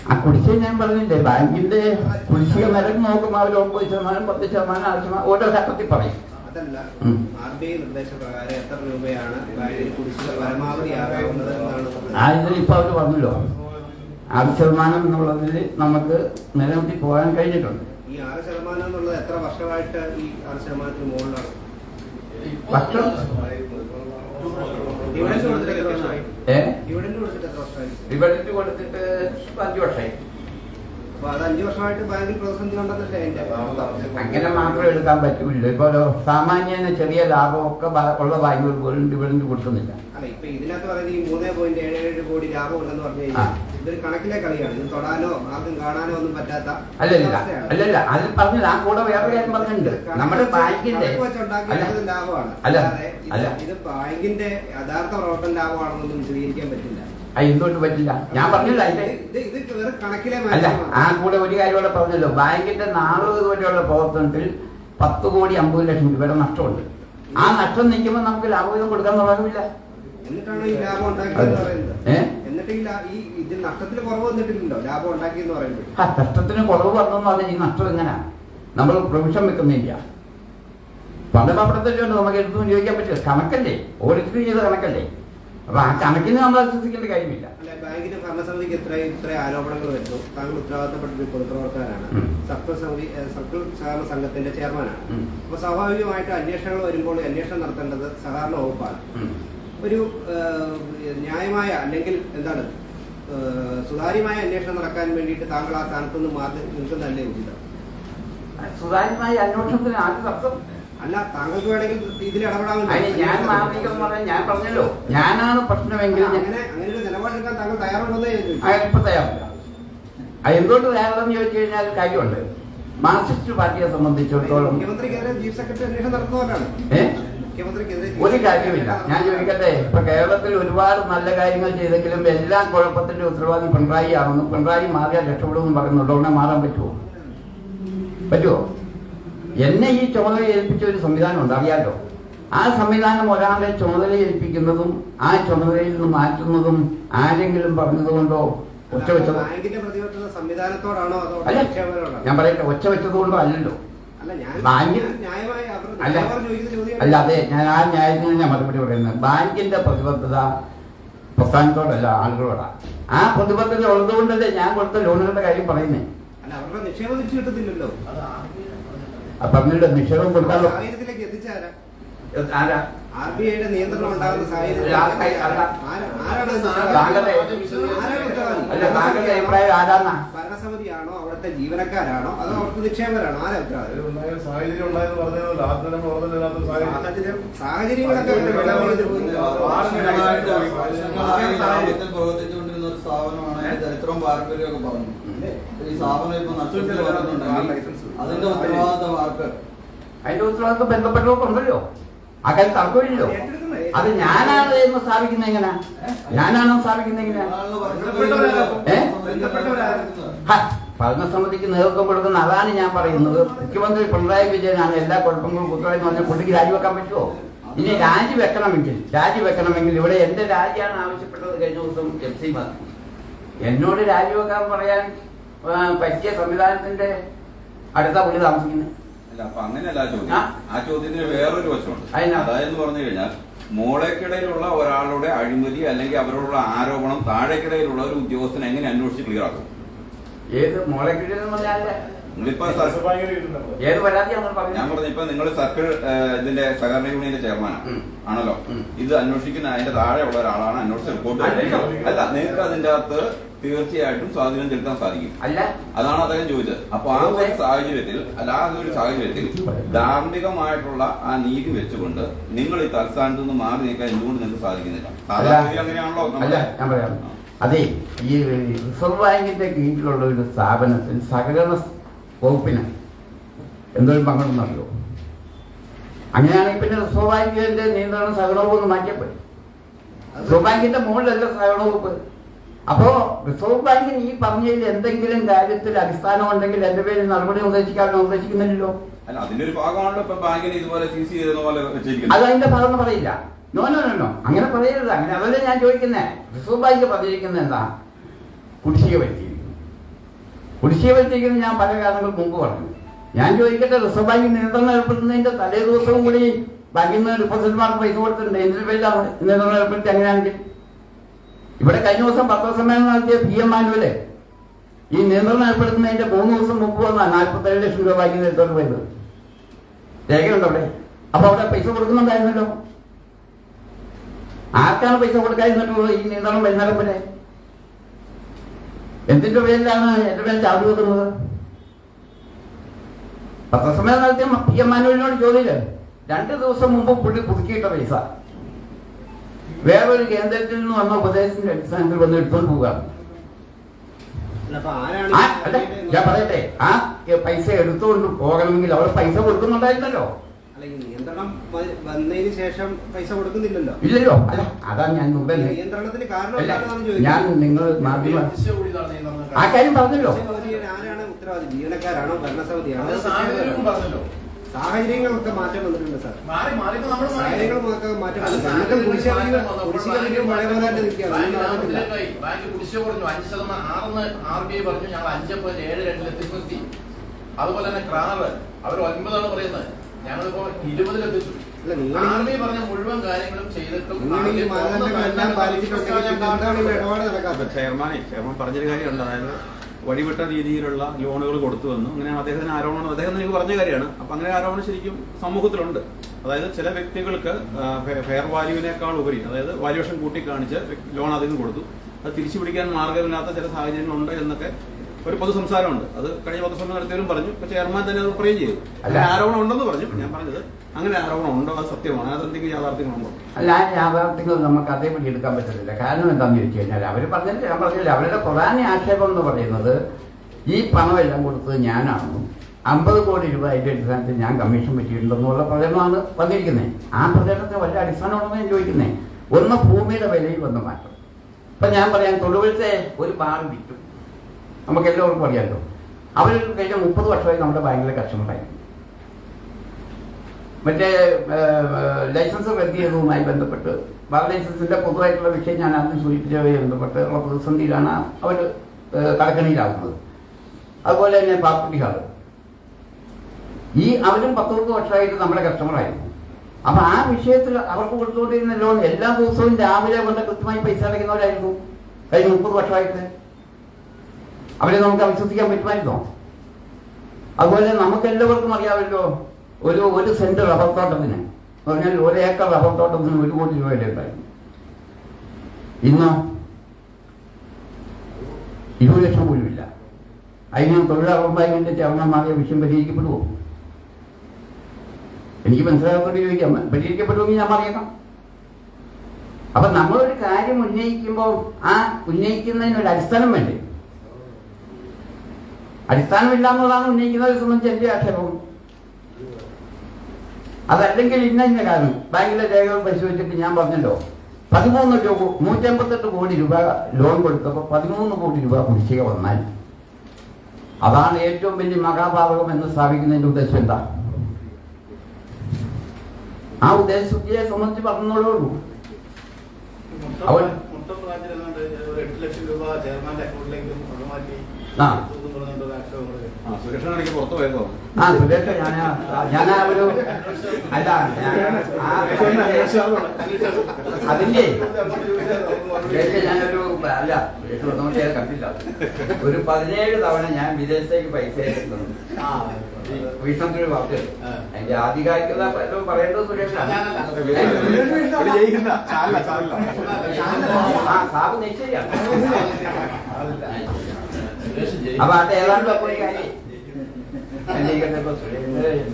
ആ കുടിശ്ശിക ഞാൻ പറഞ്ഞില്ലേ, ബാങ്കിന്റെ കുടിശ്ശിക നിരക്ക് നോക്കുമ്പോൾ അവർ 9%, 10%, ആവശ്യമാണ് ഓരോ ഘട്ടത്തിൽ പറയും. അതല്ല, RBI നിർദ്ദേശപ്രകാരം എത്ര രൂപയാണ് ബാങ്കിന് കുടിശ്ശിക പരമാവധി ആകാവുന്നത് എന്നാണ് ആ ഇതിൽ ഇപ്പൊ അവർ പറഞ്ഞല്ലോ. 6% എന്നുള്ളതിൽ നമുക്ക് നിലനിർത്തി പോകാൻ കഴിഞ്ഞിട്ടുണ്ട്. ഈ 6% എന്നുള്ളത് എത്ര വർഷമായിട്ട് ഈ 6%-ന് മുകളിലാണ്? വർഷം ഡിവിഡന്റ് കൊടുത്തിട്ട് എത്ര വർഷമായി? ഡിവിഡന്റ് കൊടുത്തിട്ട് 5 വർഷമായി. അപ്പൊ അത് 5 വർഷമായിട്ട് ബാങ്കിൽ പ്രതിസന്ധി ഉണ്ടെന്നല്ലേ എന്റെ? അങ്ങനെ മാത്രം എടുക്കാൻ പറ്റൂല. ഇപ്പൊ സാമാന്യന് ചെറിയ ലാഭമൊക്കെ ഉള്ള ബാങ്കുകൾ പോലും ഡിവിഡന്റ് കൊടുക്കുന്നില്ല. അല്ല, ഇപ്പൊ ഇതിനകത്ത് പറയുന്നത് ഈ 3.77 കോടി ലാഭം ഉണ്ടെന്ന് പറഞ്ഞു കഴിഞ്ഞാൽ ഇതൊരു കണക്കിലെ കളിയാണ്. ഇത് തൊടാനോ ആർക്കും കാണാനോ ഒന്നും പറ്റാത്ത. അല്ലല്ല, അതിൽ പറഞ്ഞില്ല. ആ കൂടെ വേറെ കാര്യം പറഞ്ഞിട്ടുണ്ട്. നമ്മുടെ ബാങ്കിന്റെ ലാഭമാണ്. ഇത് ബാങ്കിന്റെ യഥാർത്ഥ പ്രവർത്തന ലാഭമാണെന്നൊന്നും വിശദീകരിക്കാൻ പറ്റില്ല. എന്തുകൊണ്ട് പറ്റില്ല? ഞാൻ പറഞ്ഞില്ല. അല്ല, ആ കൂടെ ഒരു കാര്യം കൂടെ പറഞ്ഞല്ലോ. ബാങ്കിന്റെ 4 കോടിയുള്ള പ്രവർത്തനത്തിൽ 10 കോടി 50 ലക്ഷം രൂപയുടെ നഷ്ടമുണ്ട്. ആ നഷ്ടം നിൽക്കുമ്പോൾ നമുക്ക് ലാഭവിധം കൊടുക്കാൻ തുടങ്ങുന്നില്ല. എന്നിട്ടാണ് ഈ ലാഭം ഉണ്ടാക്കിയെന്ന് പറയുന്നത്. എന്നിട്ട് ഈ ഇതിൽ നഷ്ടത്തിന് കുറവ് വന്നിട്ടില്ലല്ലോ ലാഭം ഉണ്ടാക്കിയെന്ന് പറയുമ്പോൾ. നഷ്ടത്തിന് കുറവ് വന്നെന്ന് പറഞ്ഞാൽ ഈ നഷ്ടം എങ്ങനെയാ? നമ്മൾ പ്രൊവിഷൻ വെക്കുന്നില്ല. പണം അവിടത്തേക്ക് നമുക്ക് എടുത്തു ചോദിക്കാൻ പറ്റില്ല. കണക്കല്ലേ, ഓഡിറ്റ് ചെയ്ത കണക്കല്ലേ. അപ്പൊ ആ കണക്കിന് നമ്മൾ വിശ്വസിക്കേണ്ട കാര്യമില്ല. ബാങ്കിന്റെ ഭരണസമിതിക്ക് ഇത്ര ആരോപണങ്ങൾ വരുന്നു. താങ്കൾ ഉത്തരവാദിത്തപ്പെട്ട ഒരു പൊതുപ്രവർത്തകനാണ്, സർക്കിൾ സഹകരണ സംഘത്തിന്റെ ചെയർമാനാണ്. അപ്പൊ സ്വാഭാവികമായിട്ട് അന്വേഷണങ്ങൾ വരുമ്പോൾ അന്വേഷണം നടത്തേണ്ടത് സഹകരണ വകുപ്പാണ്. ഒരു ന്യായമായ അല്ലെങ്കിൽ എന്താണ് സുതാര്യമായ അന്വേഷണം നടക്കാൻ വേണ്ടിയിട്ട് താങ്കൾ ആ സ്ഥാനത്ത് നിന്ന് മാറി നിൽക്കുന്നതല്ലേ ഉചിതം? സുതാര്യമായ അന്വേഷണത്തിന് ആദ്യം തർക്കം അല്ല, താങ്കൾക്ക് വേണമെങ്കിൽ ഇതിൽ ഇടപെടാമല്ലോ. ഞാൻ പറഞ്ഞല്ലോ, ഞാനാണ് പ്രശ്നമെങ്കിൽ അങ്ങനെ ഒരു നിലപാടെടുക്കാൻ താങ്കൾ തയ്യാറുണ്ടോ? ഇപ്പൊ തയ്യാറില്ല. എന്തുകൊണ്ട് തയ്യാറെന്ന് ചോദിച്ചു കഴിഞ്ഞാൽ കാര്യമുണ്ട്. മാർക്സിസ്റ്റ് പാർട്ടിയെ സംബന്ധിച്ചിടത്തോളം മുഖ്യമന്ത്രിക്കെതിരെ ചീഫ് സെക്രട്ടറി അന്വേഷണം നടത്തുന്നവരാണ്. ഒരു കാര്യമില്ല. ഞാൻ ചോദിക്കട്ടെ, ഇപ്പൊ കേരളത്തിൽ ഒരുപാട് നല്ല കാര്യങ്ങൾ ചെയ്തെങ്കിലും എല്ലാ കുഴപ്പത്തിന്റെ ഉത്തരവാദി പിണറായി ആണെന്ന്, പിണറായി മാറിയാൽ രക്ഷപ്പെടുമെന്ന് പറയുന്നുണ്ടോ? ഉടനെ മാറാൻ പറ്റുമോ? എന്നെ ഈ ചുമതല ഏൽപ്പിച്ച ഒരു സംവിധാനമുണ്ട്, അറിയാലോ. ആ സംവിധാനം ഒരാളെ ചുമതല ഏൽപ്പിക്കുന്നതും ആ ചുമതലയിൽ നിന്ന് മാറ്റുന്നതും ആരെങ്കിലും പറഞ്ഞതുകൊണ്ടോ ഒച്ച വെച്ചതോ? ബാങ്കിന്റെ പ്രതിപക്ഷ സംവിധാനത്തോടാണോ? അല്ല, ഞാൻ പറയട്ടെ, ഒച്ച വെച്ചതുകൊണ്ടോ അല്ലല്ലോ. അല്ല അതെ, ഞാൻ ആ ന്യായത്തിന് ഞാൻ മറുപടി പറയുന്നത് ബാങ്കിന്റെ പ്രതിബദ്ധത പ്രസ്ഥാനത്തോടല്ല, ആളുകളോടാ. ആ പ്രതിബദ്ധത ഉള്ളതുകൊണ്ടല്ലേ ഞാൻ കൊടുത്ത ലോണുകളുടെ കാര്യം പറയുന്നേ. അവരുടെ നിക്ഷേപം തിരിച്ചു കിട്ടത്തില്ലല്ലോ. പറഞ്ഞിട്ട് നിക്ഷേപം കൊടുക്കാനുള്ള സാഹചര്യത്തിലേക്ക് എത്തിച്ചാരാ? ആരാ? RBIയുടെ നിയന്ത്രണം ഉണ്ടാകുന്ന സാഹചര്യം ഭരണസമിതിയാണോ, അവിടുത്തെ ജീവനക്കാരാണോ, അതോ അവിടുത്തെ നിക്ഷേപകരാണോ? ആരാ ഉത്തരവാദിത്വം? സാഹചര്യങ്ങളൊക്കെ പ്രവർത്തിച്ചുകൊണ്ടിരുന്ന ഒരു സ്ഥാപനമാണ്, ചരിത്രവും പാരമ്പര്യമൊക്കെ പറഞ്ഞു. ഈ സ്ഥാപനം ഇപ്പൊ നഷ്ടത്തിൽ വരുന്നുണ്ടെങ്കിൽ അതിന്റെ ഉത്തരവാദിത്വം ആർക്ക്? അതിന്റെ ഉത്തരവാദിത്വം ബന്ധപ്പെട്ടവർക്കുണ്ടല്ലോ, ആ കാര്യം തർക്കമില്ലല്ലോ. അത് ഞാനാണ് എന്ന് സ്ഥാപിക്കുന്നത് എങ്ങനെയാ? ഞാനാണോ സ്ഥാപിക്കുന്നത് എങ്ങനെയാ? ഭരണസമിതിക്ക് നേതൃത്വം കൊടുക്കുന്ന അതാണ് ഞാൻ പറയുന്നത്. മുഖ്യമന്ത്രി പിണറായി വിജയനാണ് എല്ലാ കുഴപ്പങ്ങളും കുറ്റമായി പറഞ്ഞ പുള്ളിക്ക് രാജിവെക്കാൻ പറ്റുമോ? ഇനി രാജിവെക്കണമെങ്കിൽ ഇവിടെ എന്റെ രാജിയാണ് ആവശ്യപ്പെട്ടത്. കഴിഞ്ഞ ദിവസം FC എന്നോട് രാജിവെക്കാൻ പറയാൻ പറ്റിയ സംവിധാനത്തിന്റെ അടുത്ത പുള്ളി താമസിക്കുന്നത്. അപ്പൊ അങ്ങനെയല്ല ചോദ്യം. ആ ചോദ്യത്തിന് വേറൊരു വശമുണ്ട്. അതായത് പറഞ്ഞു കഴിഞ്ഞാൽ മോളേക്കിടയിലുള്ള ഒരാളുടെ അഴിമതി അല്ലെങ്കിൽ അവരോടുള്ള ആരോപണം താഴേക്കിടയിലുള്ള ഒരു ഉദ്യോഗസ്ഥനെ എങ്ങനെ അന്വേഷിച്ച് ക്ലിയർ ആക്കും? ഏത് മോളേക്കിടയിൽ ഏത് പരാതിയാണ് ഞാൻ പറഞ്ഞു, ഇപ്പൊ നിങ്ങൾ സർക്കിൾ ഇതിന്റെ സഹകരണ യൂണിയന്റെ ചെയർമാനാണ് ആണല്ലോ. ഇത് അന്വേഷിക്കുന്ന അതിന്റെ താഴെ ഉള്ള ഒരാളാണ് അന്വേഷിച്ച റിപ്പോർട്ട്. അല്ല, നിങ്ങൾക്ക് അതിന്റെ അകത്ത് തീർച്ചയായിട്ടും സ്വാധീനം ചെലുത്താൻ സാധിക്കും. അതാണ് അദ്ദേഹം ചോദിച്ചത്. അപ്പൊ ആ ഒരു സാഹചര്യത്തിൽ ധാർമ്മികമായിട്ടുള്ള ആ നീതി വെച്ചുകൊണ്ട് നിങ്ങൾ ഈ തൽസ്ഥാനത്ത് നിന്ന് മാറി നീക്കാൻ എന്തുകൊണ്ട് നിങ്ങൾക്ക് സാധിക്കുന്നില്ല? സാധാരണ അങ്ങനെയാണല്ലോ. അതെ, ഈ റിസർവ് ബാങ്കിന്റെ കീഴിലുള്ള ഒരു സ്ഥാപനത്തിൽ സഹകരണ വകുപ്പിന് എന്തൊരു പങ്കെടുന്നല്ലോ. അങ്ങനെയാണെങ്കിൽ പിന്നെ റിസർവ് ബാങ്കിന്റെ നിയന്ത്രണം സഹകരണ വകുപ്പ് മാറ്റിയപ്പോഴും. റിസർവ് ബാങ്കിന്റെ മുകളിലല്ല സഹകരണ വകുപ്പ്. അപ്പോ റിസർവ് ബാങ്കിന് ഈ പറഞ്ഞതിൽ എന്തെങ്കിലും കാര്യത്തിൽ അടിസ്ഥാനം ഉണ്ടെങ്കിൽ എന്റെ പേരിൽ നടപടി നിർദ്ദേശിക്കുന്നില്ലല്ലോ. അത് അതിന്റെ ഭാഗം എന്ന് പറയില്ല. നോ അങ്ങനെ പറയരുത്. അങ്ങനെ അതല്ലേ ഞാൻ ചോദിക്കുന്നേ. റിസർവ് ബാങ്ക് പറഞ്ഞിരിക്കുന്നത് എന്താ? കുടിശ്ശിക വരുത്തിയിരിക്കുന്നത് ഞാൻ പല കാരണങ്ങൾ മുമ്പ് പറഞ്ഞു. ഞാൻ ചോദിക്കട്ടെ, റിസർവ് ബാങ്ക് നിയന്ത്രണം ഏർപ്പെടുത്തുന്നതിന്റെ തലേ ദിവസവും കൂടി ബാങ്കിൽ നിന്ന് റിപ്പോർട്ടർമാർക്ക് പൈസ കൊടുത്തിട്ടുണ്ട്. എന്തിനു പേരിലാണ് നിയന്ത്രണം ഏർപ്പെടുത്തി? അങ്ങനെയാണെങ്കിൽ ഇവിടെ കഴിഞ്ഞ ദിവസം പത്രസമ്മേളനം നടത്തിയ PM മാനുവല് ഈ നിയന്ത്രണം ഏർപ്പെടുത്തുന്നതിന്റെ 3 ദിവസം മുമ്പ് വന്നാൽ 47 ലക്ഷം രൂപ ബാങ്കിൽ നിന്ന് എടുത്തോണ്ട് പോയത് രേഖയുണ്ട് അവിടെ. അപ്പൊ അവിടെ പൈസ കൊടുക്കുന്നുണ്ടായിരുന്നല്ലോ. ആർക്കാണ് പൈസ കൊടുക്കാതിരുന്നിട്ടുള്ളത് ഈ നിയന്ത്രണം വരുന്നേരം വരെ? എന്തിന്റെ പേരിലാണ് എന്റെ പേരിൽ ചാർജ് വെക്കുന്നത്? പത്രസമ്മേളനം നടത്തിയ PM മാനുവലിനോട് ചോദിച്ചില്ലേ, 2 ദിവസം മുമ്പ് പുള്ളി പുതുക്കിയിട്ട പൈസ വേറൊരു കേന്ദ്രത്തിൽ നിന്ന് വന്ന ഉപദേശത്തിന്റെ അടിസ്ഥാനത്തിൽ വന്ന് എടുത്തോണ്ട് പോവുക. ഞാൻ പറയട്ടെ, ആ പൈസ എടുത്തുകൊണ്ട് പോകണമെങ്കിൽ അവർ പൈസ കൊടുക്കുന്നുണ്ടായിരുന്നല്ലോ. നിയന്ത്രണം വന്നതിന് ശേഷം പൈസ കൊടുക്കുന്നില്ലല്ലോ. ഇല്ലല്ലോ. അല്ല, അതാണ് ഞാൻ മുമ്പേ നിയന്ത്രണത്തിന് കാരണം ഞാൻ നിങ്ങൾ മാധ്യമ ആ കാര്യം പറഞ്ഞല്ലോ. ആരാണ് ഉത്തരവാദി? ജീവനക്കാരാണോ, ഭരണസമിതിയാണോ? സാഹചര്യങ്ങളൊക്കെ മാറ്റം വന്നിട്ടുണ്ട് സാർ. സാഹചര്യങ്ങളൊക്കെ മാറ്റം വന്നിട്ടുണ്ട്. കുടിശ്ശിക പഴയ പോലെ തന്നെ നിൽക്കുകയാണ്. ബാങ്ക് കുടിശ്ശിക കുറഞ്ഞു 5%. RBI പറഞ്ഞു ഞങ്ങൾ 5.72 അതുപോലെ തന്നെ ക്രാർ അവർ 9 പറയുന്നത്, ഞങ്ങളിപ്പോ 20 എത്തിച്ചു. RBI പറഞ്ഞ മുഴുവൻ കാര്യങ്ങളും ചെയ്തിട്ടും ചെയർമാൻ പറഞ്ഞൊരു കാര്യമുണ്ട്. അതായത് വഴിവിട്ട രീതിയിലുള്ള ലോണുകൾ കൊടുത്തുവെന്നും അങ്ങനെയാണ് അദ്ദേഹത്തിന് ആരോപണം. അദ്ദേഹം എനിക്ക് പറഞ്ഞ കാര്യമാണ്. അപ്പൊ അങ്ങനെ ആരോപണം ശരിക്കും സമൂഹത്തിലുണ്ട്. അതായത് ചില വ്യക്തികൾക്ക് ഫെയർ വാല്യൂവിനേക്കാൾ ഉപരി, അതായത് വാല്യൂഷൻ കൂട്ടിക്കാണിച്ച് ലോൺ അതിൽ നിന്ന് കൊടുത്തു. അത് തിരിച്ചു പിടിക്കാൻ മാർഗമില്ലാത്ത ചില സാഹചര്യങ്ങളുണ്ട് എന്നൊക്കെ ഒരു പൊതു സംസാരമുണ്ട്. അത് കഴിഞ്ഞ പത്രസമ്മേളനം നടത്തിയവരും പറഞ്ഞു. ഇപ്പൊ ചെയർമാൻ തന്നെ അത് പറയുകയും ചെയ്തു. അങ്ങനെ ആരോപണം ഉണ്ടെന്ന് പറഞ്ഞു. ഞാൻ പറഞ്ഞത് അങ്ങനെ ആരോപണം ഉണ്ടോ, അത് സത്യമാണ്, അതെന്തെങ്കിലും യാഥാർത്ഥ്യങ്ങളുണ്ടോ? അല്ല, ആ യാഥാർത്ഥ്യങ്ങൾ നമുക്ക് അതേപടി എടുക്കാൻ പറ്റത്തില്ല. കാരണം എന്താണെന്ന് ചോദിച്ചു കഴിഞ്ഞാൽ അവർ പറഞ്ഞില്ല, ഞാൻ പറഞ്ഞില്ല. അവരുടെ പ്രധാന ആക്ഷേപം എന്ന് പറയുന്നത് ഈ പണമെല്ലാം കൊടുത്തത് ഞാനാണെന്നും 50 കോടി രൂപ അതിന്റെ അടിസ്ഥാനത്തിൽ ഞാൻ കമ്മീഷൻ പറ്റിയിട്ടുണ്ടെന്നുള്ള പ്രചരണമാണ് വന്നിരിക്കുന്നത്. ആ പ്രചരണത്തിന് വലിയ അടിസ്ഥാനമാണെന്ന് ഞാൻ ചോദിക്കുന്നത്. ഒന്ന്, ഭൂമിയുടെ വിലയിൽ വന്ന മാറ്റം. ഇപ്പൊ ഞാൻ പറയാം, തൊടുപുഴത്തെ ഒരു ബാർ വിറ്റു. നമുക്ക് എല്ലാവർക്കും അറിയാമല്ലോ. അവർ കഴിഞ്ഞ 30 വർഷമായി നമ്മുടെ ബാങ്കിലെ കസ്റ്റമറായിരുന്നു. മറ്റേ ലൈസൻസ് റദ്ദ് ചെയ്തതുമായി ബന്ധപ്പെട്ട് ബാർ ലൈസൻസിന്റെ പൊതുവായിട്ടുള്ള വിഷയം ഞാൻ ആദ്യം സൂചിപ്പിച്ചതുമായി ബന്ധപ്പെട്ട് ഉള്ള പ്രതിസന്ധിയിലാണ് അവർ കടക്കണിയിലാവുന്നത്. അതുപോലെ തന്നെ പാർട്ടി ഹാള് അവരും 10-20 വർഷമായിട്ട് നമ്മുടെ കസ്റ്റമറായിരുന്നു. അപ്പൊ ആ വിഷയത്തിൽ അവർക്ക് കൊടുത്തുകൊണ്ടിരുന്ന ലോൺ എല്ലാ ദിവസവും രാവിലെ കൊണ്ട് കൃത്യമായി പൈസ അടയ്ക്കുന്നവരായിരുന്നു കഴിഞ്ഞ 30 വർഷമായിട്ട്. അവരെ നമുക്ക് വിശ്വസിക്കാൻ പറ്റുമായിരുന്നോ? അതുപോലെ നമുക്ക് എല്ലാവർക്കും അറിയാമല്ലോ, ഒരു സെന്റ് റബ്ബർ തോട്ടത്തിന് പറഞ്ഞാൽ 1 ഏക്കർ റബ്ബർ തോട്ടത്തിന് 1 കോടി രൂപയുടെ ഉണ്ടായിരുന്നു. ഇന്ന് 20 ലക്ഷം പോലും ഇല്ല. അതിന് തൊഴിലുറപ്പ് ബാങ്കിന്റെ ചെയർമാൻമാരെ വിഷയം പരിഹരിക്കപ്പെടുമോ? എനിക്ക് മനസ്സിലാക്കേണ്ടി ചോദിക്കാം. പരിഹരിക്കപ്പെടുമെങ്കിൽ ഞാൻ അറിയണം. അപ്പൊ നമ്മളൊരു കാര്യം ഉന്നയിക്കുമ്പോൾ ആ ഉന്നയിക്കുന്നതിനൊരു അടിസ്ഥാനം വേണ്ടേ? അടിസ്ഥാനമില്ല എന്നുള്ളതാണ് ഉന്നയിക്കുന്നതിനെ സംബന്ധിച്ച് എന്റെ ആക്ഷേപം. അതല്ലെങ്കിൽ ഇന്ന കാരണം ബാങ്കിലെ രേഖകൾ പരിശോധിച്ചിട്ട് ഞാൻ പറഞ്ഞല്ലോ, 158 കോടി രൂപ ലോൺ കൊടുത്തപ്പോൾ 13 കോടി രൂപ കുടിശ്ശിക വന്നാൽ അതാണ് ഏറ്റവും വലിയ മഹാപാതകം എന്ന് സ്ഥാപിക്കുന്നതിന്റെ ഉദ്ദേശം എന്താ? ആ ഉദ്ദേശത്തെ സംബന്ധിച്ച് പറഞ്ഞോളൂ. മുട്ടം ബ്രാഞ്ചിൽ 8 ലക്ഷം രൂപ ചെയർമാന്റെ അക്കൗണ്ടിലേക്കും മാറ്റി സുരക്ഷ കാണിക്ക് പുറത്തു പോയതോ? സുരേഷ് ഞാൻ ഒരു അല്ല അതിന്റെ ഞാനൊരു അല്ല സുരേഷ് വന്നുകൊണ്ട് ഞാൻ കണ്ടില്ല. ഒരു 17 തവണ ഞാൻ വിദേശത്തേക്ക് പൈസ അയച്ചിട്ടുണ്ട്. വീക്ഷണത്തിന് പറഞ്ഞത് അതിന്റെ ആധികാരികത പറയേണ്ടത് സുരേഷാണ്. സാബ് നിശ്ചയാണ്. അപ്പൊ അത് ഏതാണ്ട് അപ്പൊ ഒരു കാര്യം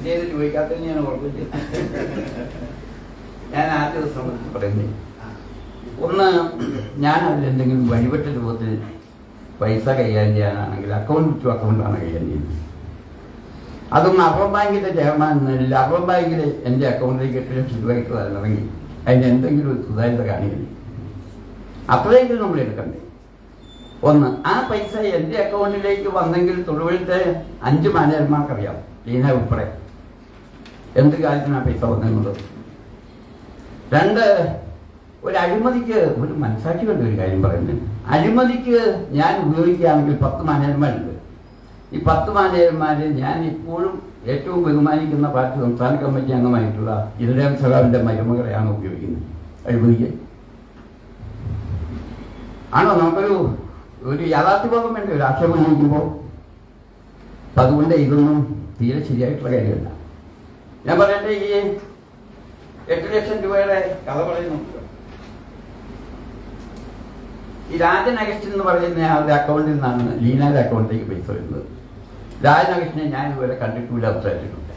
എന്ത് ചോദിക്കാത്ത ഞാൻ ഉറപ്പിച്ചു. ഞാൻ ആദ്യ ദിവസം പറയുന്നത് ഒന്ന്, ഞാൻ അതിലെന്തെങ്കിലും വഴിപെട്ട രൂപത്തിൽ പൈസ കൈകാര്യം ചെയ്യാനാണെങ്കിൽ അക്കൗണ്ട് ടു അക്കൗണ്ടാണ് കൈകാര്യം ചെയ്യുന്നത്. അതും അർബൻ ബാങ്കിന്റെ ചെയർമാൻ എന്നല്ല, അർബൻ ബാങ്കിൽ എൻ്റെ അക്കൗണ്ടിലേക്ക് 8 ലക്ഷം രൂപ ഇട്ട് തരണമെങ്കിൽ അതിന് എന്തെങ്കിലും ഒരു സുതാര്യത കാണിക്കണം. അപ്പോഴെങ്കിലും നമ്മൾ എടുക്കണ്ടേ? ഒന്ന്, ആ പൈസ എൻ്റെ അക്കൗണ്ടിലേക്ക് വന്നെങ്കിൽ തൊടുപുഴത്തെ 5 മാനേജർമാർക്കറിയാം, ലീന ഉൾപ്പെടെ, എന്ത് കാര്യത്തിന് ആ പൈസ വന്നെന്നുള്ളത്. 2, ഒരു അഴിമതിക്ക് ഒരു മനസാക്ഷി കണ്ട ഒരു കാര്യം പറയുന്നത്, അഴിമതിക്ക് ഞാൻ ഉപയോഗിക്കുകയാണെങ്കിൽ 10 മാനേജർമാരുണ്ട്. ഈ 10 മാനേജർമാര് ഞാൻ ഇപ്പോഴും ഏറ്റവും ബഹുമാനിക്കുന്ന പാർട്ടി സംസ്ഥാന കമ്മിറ്റി അംഗമായിട്ടുള്ള ഇന്ദിരാം സഖാവിന്റെ മരുമകളെയാണ് ഉപയോഗിക്കുന്നത് അഴിമതിക്ക്. ആണോ? നമുക്കൊരു യാഥാർത്ഥ്യബോധം വേണ്ട ഒരു ആക്ഷേപം ഉന്നയിക്കുമ്പോൾ. അതുകൊണ്ട് ഇതൊന്നും തീരെ ശരിയായിട്ടുള്ള കാര്യമല്ല. ഞാൻ പറയട്ടെ, ഈ 8 ലക്ഷം രൂപയുടെ കഥ പറയുന്നു. ഈ രാജൻ അഗസ്റ്റിൻ എന്ന് പറയുന്ന ആളുടെ അക്കൗണ്ടിൽ നിന്നാണ് ലീനയുടെ അക്കൗണ്ടിലേക്ക് പൈസ വരുന്നത്. രാജൻ അഗസ്റ്റിനെ ഞാൻ ഇതുവരെ കണ്ടിട്ടില്ല, അവസാനിച്ചിട്ടുണ്ട്.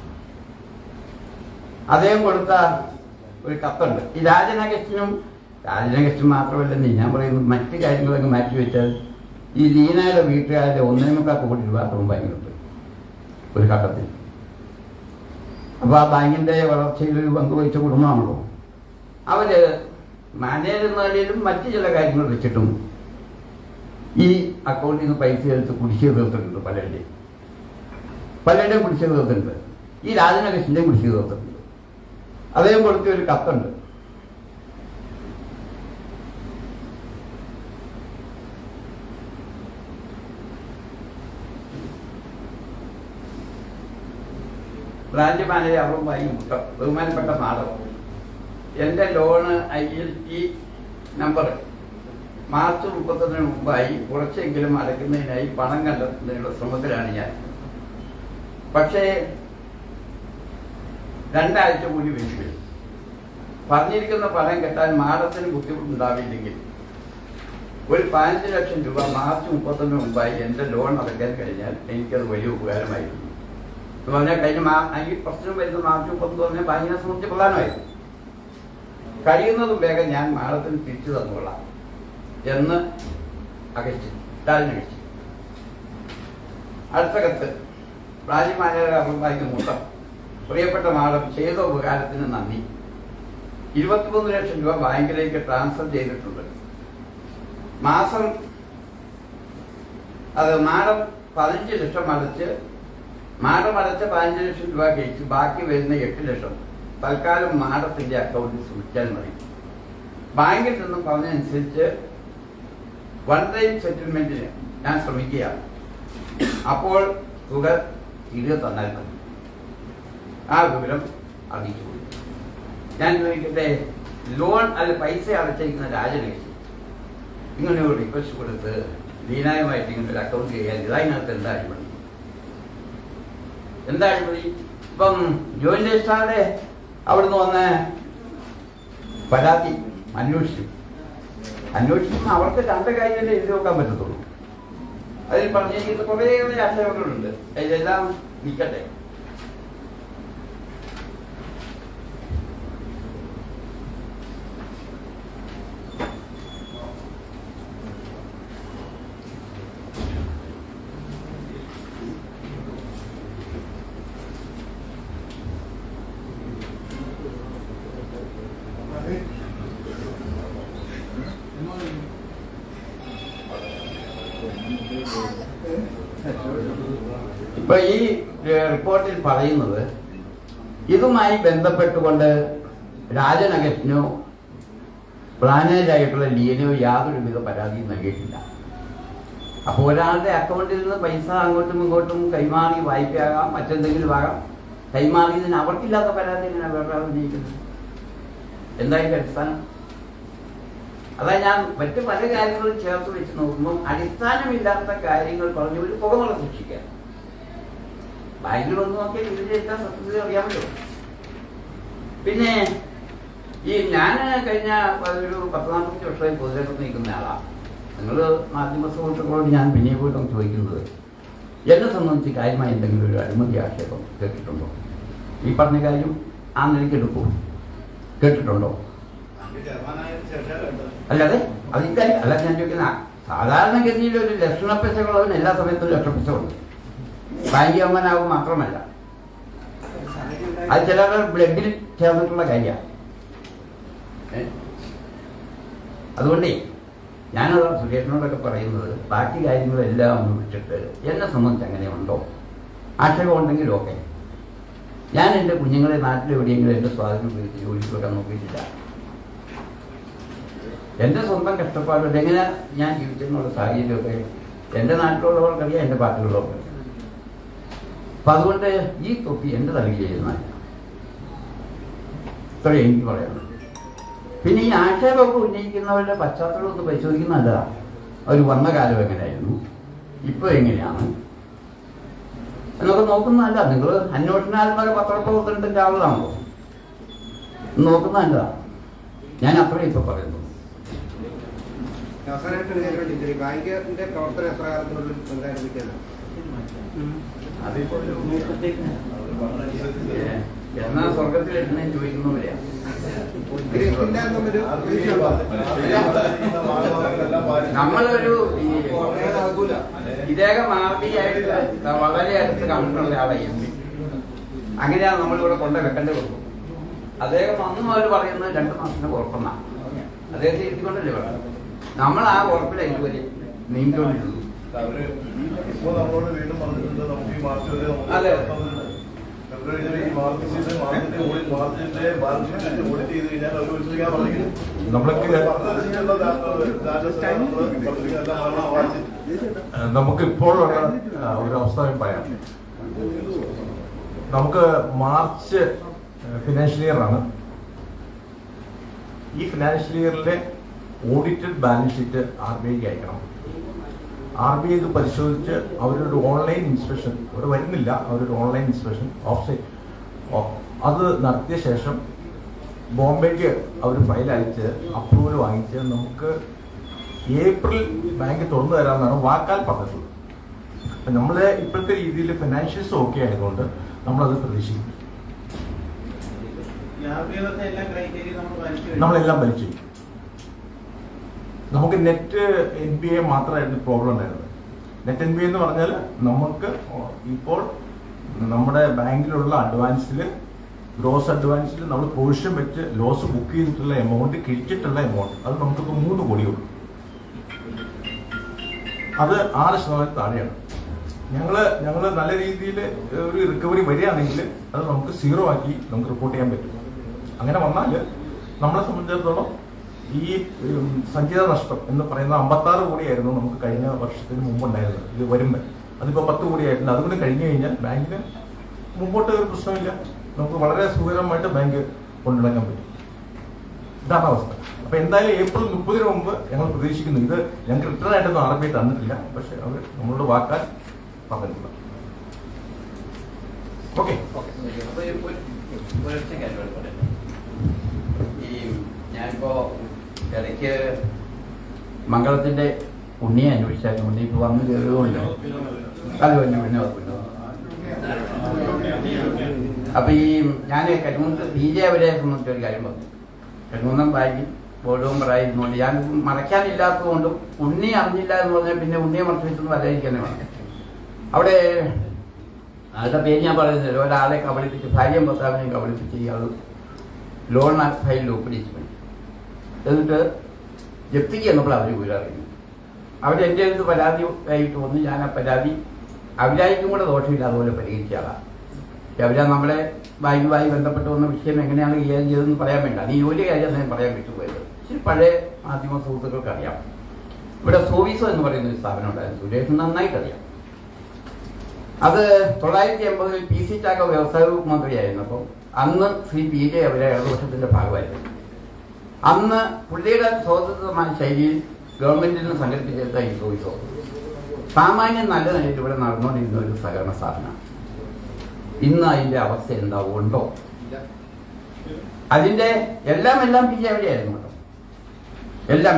അദ്ദേഹം കൊടുത്ത ഒരു കത്തുണ്ട്. ഈ രാജൻ അഗസ്റ്റിൻ മാത്രമല്ലെന്ന് ഞാൻ പറയുന്നത്, മറ്റു കാര്യങ്ങളൊക്കെ മാറ്റിവെച്ചാൽ ഈ ലീനയുടെ വീട്ടുകാരുടെ 1.25 കോടി രൂപ അത്രയും ബാങ്കിലുണ്ട് ഒരു ഘട്ടത്തിൽ. അപ്പൊ ആ ബാങ്കിന്റെ വളർച്ചയിൽ ഒരു പങ്കുവഹിച്ച കുടുംബമാണല്ലോ. അവര് മാനേജർ എന്ന നിലയിലും മറ്റു ചില കാര്യങ്ങൾ വെച്ചിട്ടും ഈ അക്കൗണ്ടിൽ നിന്ന് പൈസ എടുത്ത് കുടിശ്ശിക തീർത്തിട്ടുണ്ട്. പലരുടെയും കുടിശ്ശിക തീർത്തിട്ടുണ്ട്. ഈ രാജനകൃഷ്ണന്റെ കുടിശ്ശിക തീർത്തിട്ടുണ്ട്. അദ്ദേഹം കൊടുത്ത ഒരു കത്തുണ്ട്. ബ്രാഞ്ച് മാനേജർ അവരും വാങ്ങി മുട്ടം, ബഹുമാനപ്പെട്ട മാധവ്, എൻ്റെ ലോണ് ILT നമ്പർ മാർച്ച് 31 മുമ്പായി കുറച്ചെങ്കിലും അടയ്ക്കുന്നതിനായി പണം കണ്ടെത്തുന്നതിനുള്ള ശ്രമത്തിലാണ് ഞാൻ. പക്ഷേ 2 ആഴ്ച കൂടി വേണ്ടി പറഞ്ഞിരിക്കുന്ന പണം കെട്ടാൻ മാഡത്തിന് ബുദ്ധിമുട്ടുണ്ടാവില്ലെങ്കിൽ ഒരു 15 ലക്ഷം രൂപ മാർച്ച് 31 മുമ്പായി എൻ്റെ ലോൺ അടയ്ക്കാൻ കഴിഞ്ഞാൽ എനിക്കത് വലിയ ഉപകാരമായിരുന്നു എന്ന് പറഞ്ഞാൽ, കഴിഞ്ഞ ഈ പ്രശ്നം വരുന്ന മാർച്ച് 31 പറഞ്ഞാൽ ബാങ്കിനെ സംബന്ധിച്ച് പ്രധാനമായിരുന്നു. കഴിയുന്നതും വേഗം ഞാൻ മാഡത്തിന് തിരിച്ചു തന്നുകൊള്ളാം എന്ന് രാജനകൃഷ്ണൻ. അടുത്ത കത്ത്, ബ്രാഞ്ച് മാനേജർ അറുപതായിരം മുട്ടം, പ്രിയപ്പെട്ട മാഡം, ചെയ്ത ഉപകാരത്തിന് നന്ദി. 23 ലക്ഷം രൂപ ബാങ്കിലേക്ക് ട്രാൻസ്ഫർ ചെയ്തിട്ടുണ്ട്. മാസം അത് മാഡം 15 ലക്ഷം അടച്ച്, മാഡം അടച്ച 15 ലക്ഷം രൂപ കഴിച്ച് ബാക്കി വരുന്ന 8 ലക്ഷം തൽക്കാലം മാഡത്തിന്റെ അക്കൗണ്ടിൽ സൂക്ഷിച്ചാൽ മതി. ബാങ്കിൽ നിന്നും പറഞ്ഞതനുസരിച്ച് വൺ ടൈം സെറ്റിൽമെന്റിന് ഞാൻ ശ്രമിക്കുകയാണ്. അപ്പോൾ തുക 20 തന്നാൽ മതി. ആ വിവരം അറിയിച്ചു. ഞാൻ ചോദിക്കട്ടെ, ലോൺ അല്ല പൈസ അടച്ചിരിക്കുന്ന രാജനേഷ് ഇങ്ങനെ ഒരു റിക്വസ്റ്റ് കൊടുത്ത് ലീനായുമായിട്ട് ഇങ്ങനെ ഒരു അക്കൗണ്ട് ചെയ്യാൻ ഇതിനകത്ത് എന്താ അഴിമതി? എന്താ അഴിമതി? ഇപ്പം ജോയിന്റ് രജിസ്ട്രാറുടെ അവിടുന്ന് വന്ന പരാതി അന്വേഷിക്കും അവർക്ക് 2 കാര്യമല്ലേ എഴുതി നോക്കാൻ പറ്റത്തുള്ളൂ. അതിൽ പറഞ്ഞിരിക്കുന്ന കുറേയേറെ ആശയങ്ങളുണ്ട്. അതിലെല്ലാം നിൽക്കട്ടെ. ഇപ്പൊ ഈ റിപ്പോർട്ടിൽ പറയുന്നത് ഇതുമായി ബന്ധപ്പെട്ടുകൊണ്ട് രാജനഗറ്റിനോ പ്ലാനേജായിട്ടുള്ള ലീനോ യാതൊരുവിധ പരാതിയും നൽകിയിട്ടില്ല. അപ്പോൾ ഒരാളുടെ അക്കൗണ്ടിൽ നിന്ന് പൈസ അങ്ങോട്ടും ഇങ്ങോട്ടും കൈമാറി വായ്പയാകാം, മറ്റെന്തെങ്കിലും ആകാം. കൈമാറിയതിന് അവർക്കില്ലാത്ത പരാതി എങ്ങനെ വേറെ ഉന്നയിക്കുന്നത്? എന്തായാലും അടിസ്ഥാനം അതായത് ഞാൻ മറ്റു പല കാര്യങ്ങളും ചേർത്ത് വെച്ച് നോക്കുമ്പോൾ അടിസ്ഥാനമില്ലാത്ത കാര്യങ്ങൾ പറഞ്ഞ് ഒരു പുകമറ സൃഷ്ടിക്കാൻ ബാങ്കിലൊന്നും നോക്കിയാൽ ഇതിന്റെ എല്ലാ സത്യത്തിൽ അറിയാമല്ലോ. പിന്നെ ഈ ഞാൻ കഴിഞ്ഞ ഒരു 10-40 വർഷമായി പൊതുരംഗത്ത് നിൽക്കുന്ന ആളാണ്. നിങ്ങൾ മാധ്യമ സുഹൃത്തുക്കളോട് ഞാൻ പിന്നെ പോലും ചോദിക്കുന്നത്, എന്നെ സംബന്ധിച്ച് കാര്യമായി എന്തെങ്കിലും ഒരു അഴിമതി ആക്ഷേപം കേട്ടിട്ടുണ്ടോ? ഈ പറഞ്ഞ കാര്യം ആ നിലയ്ക്ക് എടുക്കും കേട്ടിട്ടുണ്ടോ? അല്ലാതെ അതിക്കാര്യം അല്ല ഞാൻ ചോദിക്കുന്ന സാധാരണഗതിയിൽ ഒരു ലക്ഷണപ്പിശകളവന് എല്ലാ സമയത്തും ലക്ഷണപ്പിശകളുണ്ട്. ബാങ്ക് അമ്മനാവും മാത്രമല്ല, അത് ചിലരുടെ ബ്ലഡിൽ ചേർന്നിട്ടുള്ള കാര്യമാണ്. അതുകൊണ്ടേ ഞാനത് സുരേഷിനോടൊക്കെ പറയുന്നത് ബാക്കി കാര്യങ്ങളെല്ലാം ഒന്ന് വിട്ടിട്ട് എന്നെ സംബന്ധിച്ച് അങ്ങനെ ഉണ്ടോ ആക്ഷേപം ഉണ്ടെങ്കിലും ഓക്കെ. ഞാൻ എൻ്റെ കുഞ്ഞുങ്ങളെ നാട്ടിലെവിടെയെങ്കിലും എൻ്റെ സ്വാതന്ത്ര്യം ഉപയോഗിച്ച് ജോലിക്ക് വെക്കാൻ നോക്കിയിട്ടില്ല. എൻ്റെ സ്വന്തം കഷ്ടപ്പാട് എങ്ങനെ ഞാൻ ജീവിച്ചെന്നുള്ള സാഹചര്യമൊക്കെ എൻ്റെ നാട്ടിലുള്ളവർക്കറിയാം, എൻ്റെ പാർട്ടിലുള്ളവർക്കറിയാം. അപ്പം അതുകൊണ്ട് ഈ തൊപ്പി എൻ്റെ തലയിൽ ചെയ്യുന്നതല്ല. ഇത്രയും എനിക്ക് പറയാനുള്ളത്. പിന്നെ ഈ ആക്ഷേപമൊക്കെ ഉന്നയിക്കുന്നവരുടെ പശ്ചാത്തലം ഒന്ന് പരിശോധിക്കുന്ന നല്ലതാണ്. അവർ വന്ന കാലം എങ്ങനെയായിരുന്നു, ഇപ്പോൾ എങ്ങനെയാണ് എന്നൊക്കെ നോക്കുന്നതല്ല. നിങ്ങൾ അന്വേഷണാത്മക പത്രപ്രവർത്തനത്തിൻ്റെ ആളുകളാണല്ലോ, നോക്കുന്ന നല്ലതാണ്. ഞാൻ അത്രയും ഇപ്പോൾ പറയുന്നു. ബാങ്കിന്റെ പ്രവർത്തനം എത്ര കാലത്തിനുള്ളിൽ പുനരാരംഭിക്കാനാണ്? എന്നാ സ്വർഗത്തിലെത്തുന്ന ചോദിക്കുന്നവരെയാ. നമ്മളൊരു ഇദ്ദേഹം ആർട്ടിയായിട്ട് വളരെ അടുത്ത് കണ്ടിട്ടുള്ള ആളായി. അങ്ങനെയാണ് നമ്മളിവിടെ കൊണ്ട് വെക്കേണ്ടി വന്നു. അദ്ദേഹം അന്നും അവർ പറയുന്നത് 2 മാസത്തിന് ഉറപ്പെന്നാണ്. അദ്ദേഹത്തെ ഇരുത്തിക്കൊണ്ടല്ലേ പറയാം. നമ്മൾ ആ ഉറപ്പിൽ ഇതുവരെ നീങ്ങിക്കൊണ്ടിരുന്നു. അതെ, നമുക്കിപ്പോഴുള്ള ഒരു അവസ്ഥ പറയാം. നമുക്ക് മാർച്ച് ഫിനാൻഷ്യൽ ഇയർ ആണ്. ഈ ഫിനാൻഷ്യൽ ഇയറിലെ ഓഡിറ്റഡ് ബാലൻസ് ഷീറ്റ് RBI അയക്കണം. RBI ഇത് പരിശോധിച്ച് അവരൊരു ഓൺലൈൻ ഇൻസ്പെക്ഷൻ, ഇവിടെ വരുന്നില്ല, അവരൊരു ഓൺലൈൻ ഇൻസ്പെക്ഷൻ അത് നടത്തിയ ശേഷം ബോംബെക്ക് അവർ ഫയൽ അയച്ച് അപ്രൂവൽ വാങ്ങിച്ച് നമുക്ക് ഏപ്രിൽ ബാങ്ക് തുറന്നു തരാമെന്നാണ് വാക്കാൽ പറഞ്ഞിട്ടുള്ളത്. അപ്പം നമ്മളെ ഇപ്പോഴത്തെ രീതിയിൽ ഫിനാൻഷ്യൽസ് ഓക്കെ ആയതുകൊണ്ട് നമ്മളത് പ്രതീക്ഷിക്കും. നമ്മളെല്ലാം വലിച്ചു. നമുക്ക് നെറ്റ് NBA മാത്രമായിരുന്നു പ്രോബ്ലം ഉണ്ടായിരുന്നത്. നെറ്റ് NBA എന്ന് പറഞ്ഞാൽ നമുക്ക് ഇപ്പോൾ നമ്മുടെ ബാങ്കിലുള്ള അഡ്വാൻസിൽ, ഗ്രോസ് അഡ്വാൻസിൽ നമ്മൾ പ്രൊവിഷൻ വെച്ച് ലോസ് ബുക്ക് ചെയ്തിട്ടുള്ള എമൗണ്ട്, കിഴിച്ചിട്ടുള്ള എമൗണ്ട്, അത് നമുക്കിപ്പോൾ 3 കോടിയുള്ളൂ. അത് 6% താഴെയാണ്. ഞങ്ങൾ നല്ല രീതിയിൽ ഒരു റിക്കവറി വരികയാണെങ്കിൽ അത് നമുക്ക് 0 ആക്കി നമുക്ക് റിപ്പോർട്ട് ചെയ്യാൻ പറ്റും. അങ്ങനെ വന്നാൽ നമ്മളെ സംബന്ധിച്ചിടത്തോളം ഈ സഞ്ചിത നഷ്ടം എന്ന് പറയുന്ന 56 കോടിയായിരുന്നു നമുക്ക് കഴിഞ്ഞ വർഷത്തിന് മുമ്പുണ്ടായിരുന്നത്. ഇത് വരുമ്പോൾ അതിപ്പോൾ 10 കോടിയായിട്ടുണ്ട്. അതുകൊണ്ട് കഴിഞ്ഞു കഴിഞ്ഞാൽ ബാങ്കിന് മുമ്പോട്ട് ഒരു പ്രശ്നമില്ല. നമുക്ക് വളരെ സുഖകരമായിട്ട് ബാങ്ക് കൊണ്ടുനടക്കാൻ പറ്റും. ഇതാണ് അവസ്ഥ. അപ്പൊ എന്തായാലും ഏപ്രിൽ 30 മുമ്പ് ഞങ്ങൾ പ്രതീക്ഷിക്കുന്നു. ഇത് ഞങ്ങൾക്ക് റിട്ടേൺ ആയിട്ടൊന്നും RBI തന്നിട്ടില്ല, പക്ഷെ അവർ നമ്മളോട് വാക്കാൻ പറഞ്ഞിട്ടില്ല. ഓക്കെ. അപ്പൊ ഒരൊറ്റ കാര്യം പറയട്ടെ. ഈ ഞാനിപ്പോ ഇടയ്ക്ക് മംഗളത്തിന്റെ ഉണ്ണിയെ അന്വേഷിച്ചായിരുന്നു. ഉണ്ണി ഇപ്പൊ വന്ന് കയറുകൊണ്ട് അത് പിന്നെ അപ്പൊ ഈ ഞാൻ കരിമൂന്ന് PJ അവരെ സംബന്ധിച്ച ഒരു കാര്യം പറഞ്ഞു. കരിമൂന്നം ബാങ്കി ബോർഡ് മെമ്പറായിരുന്നുകൊണ്ട് ഞാൻ മറയ്ക്കാനില്ലാത്തതുകൊണ്ടും ഉണ്ണി അറിഞ്ഞില്ല എന്ന് പറഞ്ഞാൽ പിന്നെ ഉണ്ണിയെ മറച്ചിട്ടൊന്നും വരാതിരിക്കാനേ വേണം. അവിടെ ആളുടെ പേര് ഞാൻ പറയുന്നില്ല. ഒരാളെ കബളിപ്പിച്ച്, ഭാര്യയും ഭർത്താവിനെയും കബളിപ്പിച്ച് ഇയാൾ ലോൺ ഫയലിൽ ഒപ്പിടിച്ചു. എന്നിട്ട് ജപ്തിക്ക് എന്നപ്പോൾ അവർ വീടറിയുന്നു. അവരെൻ്റെ അടുത്ത് പരാതി ആയിട്ട് വന്ന് ഞാൻ ആ പരാതി അവരായിരിക്കും കൂടെ ദോഷമില്ല അതുപോലെ പരിഹരിച്ചാളാണ്. അവരാ നമ്മളെ ബാങ്കുമായി ബന്ധപ്പെട്ട് വന്ന വിഷയം എങ്ങനെയാണ് കൈകാര്യം ചെയ്തതെന്ന് പറയാൻ വേണ്ട. നീ ഒരു കാര്യം ഞാൻ പറയാൻ വിട്ടുപോയത്. ഇച്ചിരി പഴയ മാധ്യമ സുഹൃത്തുക്കൾക്ക് അറിയാം. ഇവിടെ സോവീസോ എന്ന് പറയുന്ന ഒരു സ്ഥാപനം ഉണ്ടായിരുന്നു. സുരേഷ് നന്നായിട്ട് അറിയാം. അത് 1980 PC ചാക്ക വ്യവസായ വകുപ്പ് മന്ത്രിയായിരുന്നു. അപ്പം അന്ന് ശ്രീ PJ അവരെ ഇടതുപക്ഷത്തിന്റെ ഭാഗമായിരുന്നു. അന്ന് പുള്ളിയുടെ സ്വതന്ത്രമായ ശൈലിയിൽ ഗവൺമെന്റിൽ നിന്ന് സംഘടിപ്പിച്ചെടുത്ത ഈ സോവീസോ സാമാന്യം നല്ല നിലയിൽ ഇവിടെ നടന്നുകൊണ്ടിരുന്ന ഒരു സഹകരണ സ്ഥാപനമാണ്. ഇന്ന് അതിന്റെ അവസ്ഥ ഉണ്ടാവുണ്ടോ? അതിന്റെ എല്ലാം PJ എവിടെയായിരുന്നു കേട്ടോ. എല്ലാം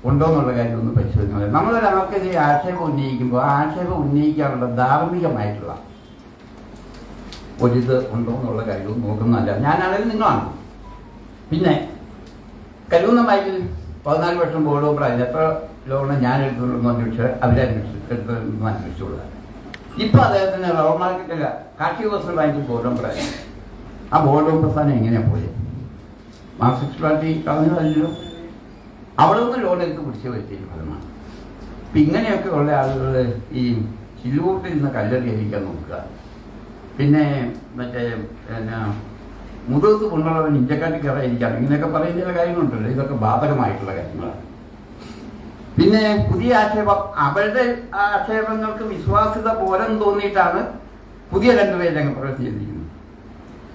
ഉണ്ടോ എന്നുള്ള കാര്യം ഒന്ന് പരിശോധിക്കുന്നത്. നമ്മളൊരാൾക്കെതിരെ ആക്ഷേപം ഉന്നയിക്കുമ്പോൾ ആ ആക്ഷേപം ഉന്നയിക്കാനുള്ള ധാർമ്മികമായിട്ടുള്ള ഒരിത് ഉണ്ടോ എന്നുള്ള കാര്യവും നോക്കുന്നതല്ല. ഞാനാണെങ്കിൽ നിങ്ങളാണ്. പിന്നെ കരുവുന്ന ബാങ്കിൽ 14 വർഷം ബോർഡ് മെമ്പറായിരുന്നു. എത്ര ലോണ് ഞാൻ എടുത്തുള്ളൂ അന്വേഷിച്ച് എടുത്തെന്ന് അന്വേഷിച്ചുകൊള്ളുക. ഇപ്പൊ അദ്ദേഹത്തിന് റബ്ബർ മാർക്കറ്റില്ല കാർഷിക വികസന ബാങ്കിൽ ബോർഡ് മെമ്പറായിരുന്നു. ആ ബോർഡ് മെമ്പർ സ്ഥാനം എങ്ങനെയാ പോയത്? മാർക്സിസ്റ്റ് കളഞ്ഞതല്ലോ. അവിടെ നിന്ന് ലോൺ എടുത്ത് പിടിച്ചു വെച്ചതിന് ഫലമാണ്. അപ്പം ഇങ്ങനെയൊക്കെ ഉള്ള ആളുകൾ ഈ ചില്ലുകൂട്ടിൽ നിന്ന് കല്ലെറിയിരിക്കാൻ നോക്കുക. പിന്നെ മറ്റേ മുതുകത്ത് കൊണ്ടുള്ളവൻ ഇഞ്ചക്കാട്ടി കയറാതിരിക്കാം, ഇങ്ങനെയൊക്കെ പറയുന്ന ചില കാര്യങ്ങളുണ്ടല്ലോ. ഇതൊക്കെ ബാധകമായിട്ടുള്ള കാര്യങ്ങളാണ്. പിന്നെ പുതിയ ആക്ഷേപം, അവരുടെ ആക്ഷേപങ്ങൾക്ക് വിശ്വാസ്യത പോരെന്ന് തോന്നിയിട്ടാണ് പുതിയ രണ്ടുപേരെ അങ്ങ് പ്രവൃത്തി ചെയ്തിരിക്കുന്നത്.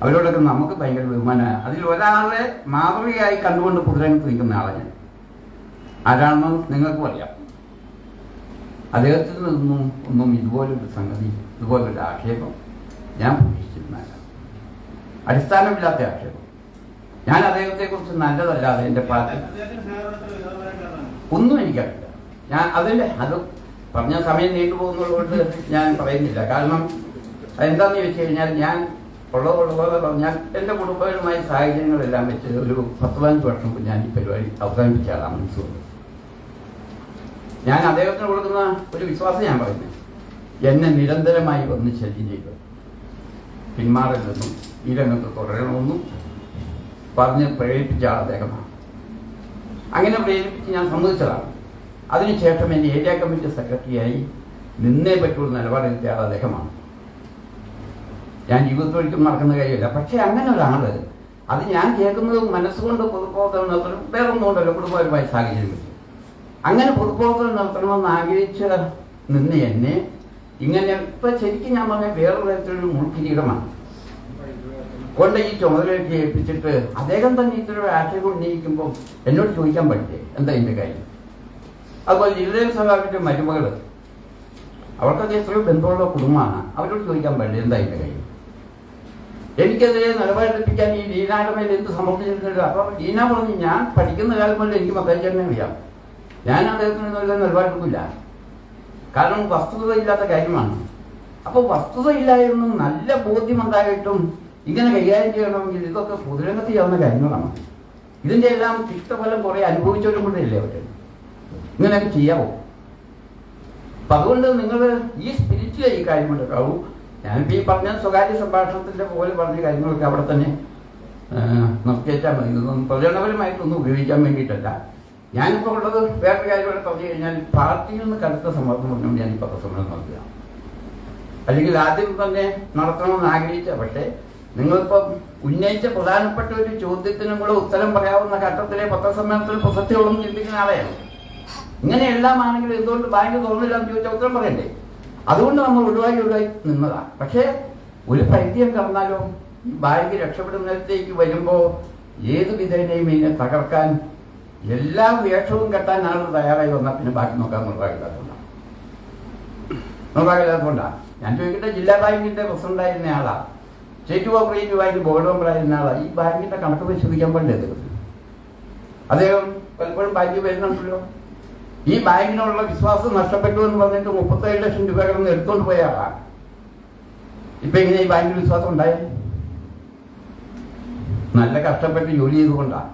അവരോടൊക്കെ നമുക്ക് ഭയങ്കര ബഹുമാനമാണ്. അതിൽ ഒരാളെ മാതൃകയായി കണ്ടുകൊണ്ട് പൊതുരംഗത്ത് നിൽക്കുന്ന ആളെ ഞാൻ ആരാണെന്ന് നിങ്ങൾക്കും അറിയാം. അദ്ദേഹത്തിൽ നിന്നും ഒന്നും ഇതുപോലൊരു സംഗതി, ഇതുപോലൊരു ആക്ഷേപം ഞാൻ പ്രതീക്ഷിച്ചിരുന്നല്ല. അടിസ്ഥാനമില്ലാത്ത ആക്ഷേപം. ഞാൻ അദ്ദേഹത്തെക്കുറിച്ച് നല്ലതല്ലാതെ എൻ്റെ പാർട്ടി ഒന്നും എനിക്കറിയില്ല. ഞാൻ അത് പറഞ്ഞ സമയം നീണ്ടുപോകുന്നതുകൊണ്ട് ഞാൻ പറയുന്നില്ല. കാരണം എന്താണെന്ന് ചോദിച്ചു കഴിഞ്ഞാൽ ഞാൻ ഉള്ളതുപോലെ പറഞ്ഞാൽ എൻ്റെ കുടുംബപരമായ സാഹചര്യങ്ങളെല്ലാം വെച്ച് ഒരു 10-15 വർഷം മുമ്പ് ഞാൻ ഈ പരിപാടി അവസാനിപ്പിച്ച ആളാണ്. മനസ്സുകൊണ്ട് ഞാൻ അദ്ദേഹത്തിന് കൊടുക്കുന്ന ഒരു വിശ്വാസം ഞാൻ പറയുന്നത്, എന്നെ നിരന്തരമായി വന്ന് ശല്യം ചെയ്ത് പിന്മാറരുതെന്നും ഈ രംഗത്ത് തുടരണമെന്നും പറഞ്ഞ് പ്രേരിപ്പിച്ച ആൾ അദ്ദേഹമാണ്. അങ്ങനെ പ്രേരിപ്പിച്ച് ഞാൻ സമ്മതിച്ചതാണ്. അതിനുശേഷം എൻ്റെ ഏരിയ കമ്മിറ്റി സെക്രട്ടറിയായി നിന്നേ പറ്റുള്ള നിലപാടെടുത്ത ആൾ അദ്ദേഹമാണ്. ഞാൻ ജീവിതത്തിൽ ഒരിക്കലും മറക്കുന്ന കാര്യമില്ല. പക്ഷേ അങ്ങനെ ഒരാള് അത് ഞാൻ കേൾക്കുന്നത് മനസ്സുകൊണ്ട് പൊതുപ്രവർത്തനം നടത്തണം, വേറെ ഒന്നുകൊണ്ടല്ലോ, കുടുംബപരമായ സാഹചര്യം വെച്ചു അങ്ങനെ പൊതുപ്രവർത്തനം നടത്തണമെന്ന് ആഗ്രഹിച്ച് നിന്ന് എന്നെ ഇങ്ങനെ ഇപ്പൊ ശരിക്കും ഞാൻ പറഞ്ഞ വേറൊരു തരത്തിലൊരു മുൾക്കിരീടമാണ് കൊണ്ട് ഈ ചുമതലയൊക്കെ ഏൽപ്പിച്ചിട്ട് അദ്ദേഹം തന്നെ ഇത്തരം ആക്ഷേപം ഉന്നയിക്കുമ്പോൾ എന്നോട് ചോദിക്കാൻ പറ്റില്ലേ എന്താ ഇതിന്റെ കാര്യം? അതുപോലെ ജില്ലയിൽ സഭാവിന്റെ മരുമകള്, അവർക്കൊക്കെ എത്രയോ ബന്ധമുള്ള കുടുംബമാണ്, അവരോട് ചോദിക്കാൻ പാടില്ല എന്താ ഇതിന്റെ കാര്യം? എനിക്കെതിരെ നിലപാടെടുപ്പിക്കാൻ ഈ ലീനയുടെ മേലെ എന്ത് സമർപ്പിച്ചിട്ടുണ്ട്? അപ്പൊ ലീന പറഞ്ഞു, ഞാൻ പഠിക്കുന്ന കാലം കൊണ്ട് എനിക്ക് മത്തായിച്ചേട്ടനെ അറിയാം, ഞാൻ അദ്ദേഹത്തിന് നിലപാടെടുക്കില്ല, കാരണം വസ്തുതയില്ലാത്ത കാര്യമാണ്. അപ്പോൾ വസ്തുതയില്ല എന്നും നല്ല ബോധ്യമുണ്ടായിട്ടും ഇങ്ങനെ കൈകാര്യം ചെയ്യണമെങ്കിൽ ഇതൊക്കെ പൊതുരംഗത്ത് ചെയ്യുന്ന കാര്യങ്ങളാണ്. ഇതിന്റെ എല്ലാം തിക്തഫലം കുറെ അനുഭവിച്ചവരും കൂടെയല്ലേ അവർ ഇങ്ങനെയൊക്കെ ചെയ്യാവോ? അപ്പൊ അതുകൊണ്ട് നിങ്ങൾ ഈ സ്പിരിറ്റിലെ ഈ കാര്യം എടുക്കാവൂ. ഞാനിപ്പോൾ ഈ പറഞ്ഞ സ്വകാര്യ സംഭാഷണത്തിന്റെ പോലെ പറഞ്ഞ കാര്യങ്ങളൊക്കെ അവിടെ തന്നെ നിർത്തിയേച്ചാൽ മതി. ഇതൊന്നും പ്രചരണപരമായിട്ടൊന്നും ഉപയോഗിക്കാൻ വേണ്ടിയിട്ടല്ല. ഞാനിപ്പോൾ ഉള്ളത് വേറെ കാര്യങ്ങളെ പറഞ്ഞു കഴിഞ്ഞാൽ പാർട്ടിയിൽ നിന്ന് കടുത്ത സമ്മർദ്ദം പറഞ്ഞുകൊണ്ട് ഞാൻ ഈ പത്രസമ്മേളനം നടത്തുക, അല്ലെങ്കിൽ ആദ്യം തന്നെ നടത്തണമെന്ന് ആഗ്രഹിച്ച, പക്ഷേ നിങ്ങളിപ്പം ഉന്നയിച്ച പ്രധാനപ്പെട്ട ഒരു ചോദ്യത്തിനും കൂടെ ഉത്തരം പറയാവുന്ന ഘട്ടത്തിലെ പത്രസമ്മേളനത്തിൽ പ്രസക്തിയോളം ചിന്തിക്കുന്ന ആളെയാണ്. ഇങ്ങനെയെല്ലാം ആണെങ്കിൽ എന്തുകൊണ്ട് ബാങ്ക് തുറന്നില്ല എന്ന് ചോദിച്ചാൽ ഉത്തരം പറയണ്ടേ? അതുകൊണ്ട് നമ്മൾ ഒഴിവായി നിന്നതാണ്. പക്ഷേ ഒരു പരിധിയും കടന്നാലോ ഈ ബാങ്ക് രക്ഷപ്പെടുന്നിടത്തേക്ക് വരുമ്പോൾ ഏത് വിധേനയും ഇതിനെ തകർക്കാൻ എല്ലാ വേഷവും കെട്ടാൻ ആൾ തയ്യാറായി വന്നാൽ പിന്നെ ബാക്കി നോക്കാൻ നിർവാഹമില്ലാത്തതുകൊണ്ടാണ്. നിർവാഹമില്ലാത്തതുകൊണ്ടാണ്. ഞാൻ ചോദിക്കട്ടെ, ജില്ലാ ബാങ്കിന്റെ പ്രസിഡന്റായിരുന്ന ആളാ, സ്റ്റേറ്റ് കോപ്പറേറ്റീവ് ബാങ്ക് ബോർഡ് മെമ്പറായിരുന്ന ആളാ, ഈ ബാങ്കിന്റെ കണക്ക് പരിശോധിക്കാൻ പാടില്ല. അദ്ദേഹം പലപ്പോഴും ബാങ്കിൽ വരുന്നുണ്ടല്ലോ. ഈ ബാങ്കിനുള്ള വിശ്വാസം നഷ്ടപ്പെട്ടു എന്ന് പറഞ്ഞിട്ട് 37 ലക്ഷം രൂപ കിടന്ന് എടുത്തുകൊണ്ട് പോയ ആളാ. ഇപ്പൊ എങ്ങനെ ഈ ബാങ്കിൽ വിശ്വാസം ഉണ്ടായത്? നല്ല കഷ്ടപ്പെട്ട് ജോലി ചെയ്തുകൊണ്ടാണ്.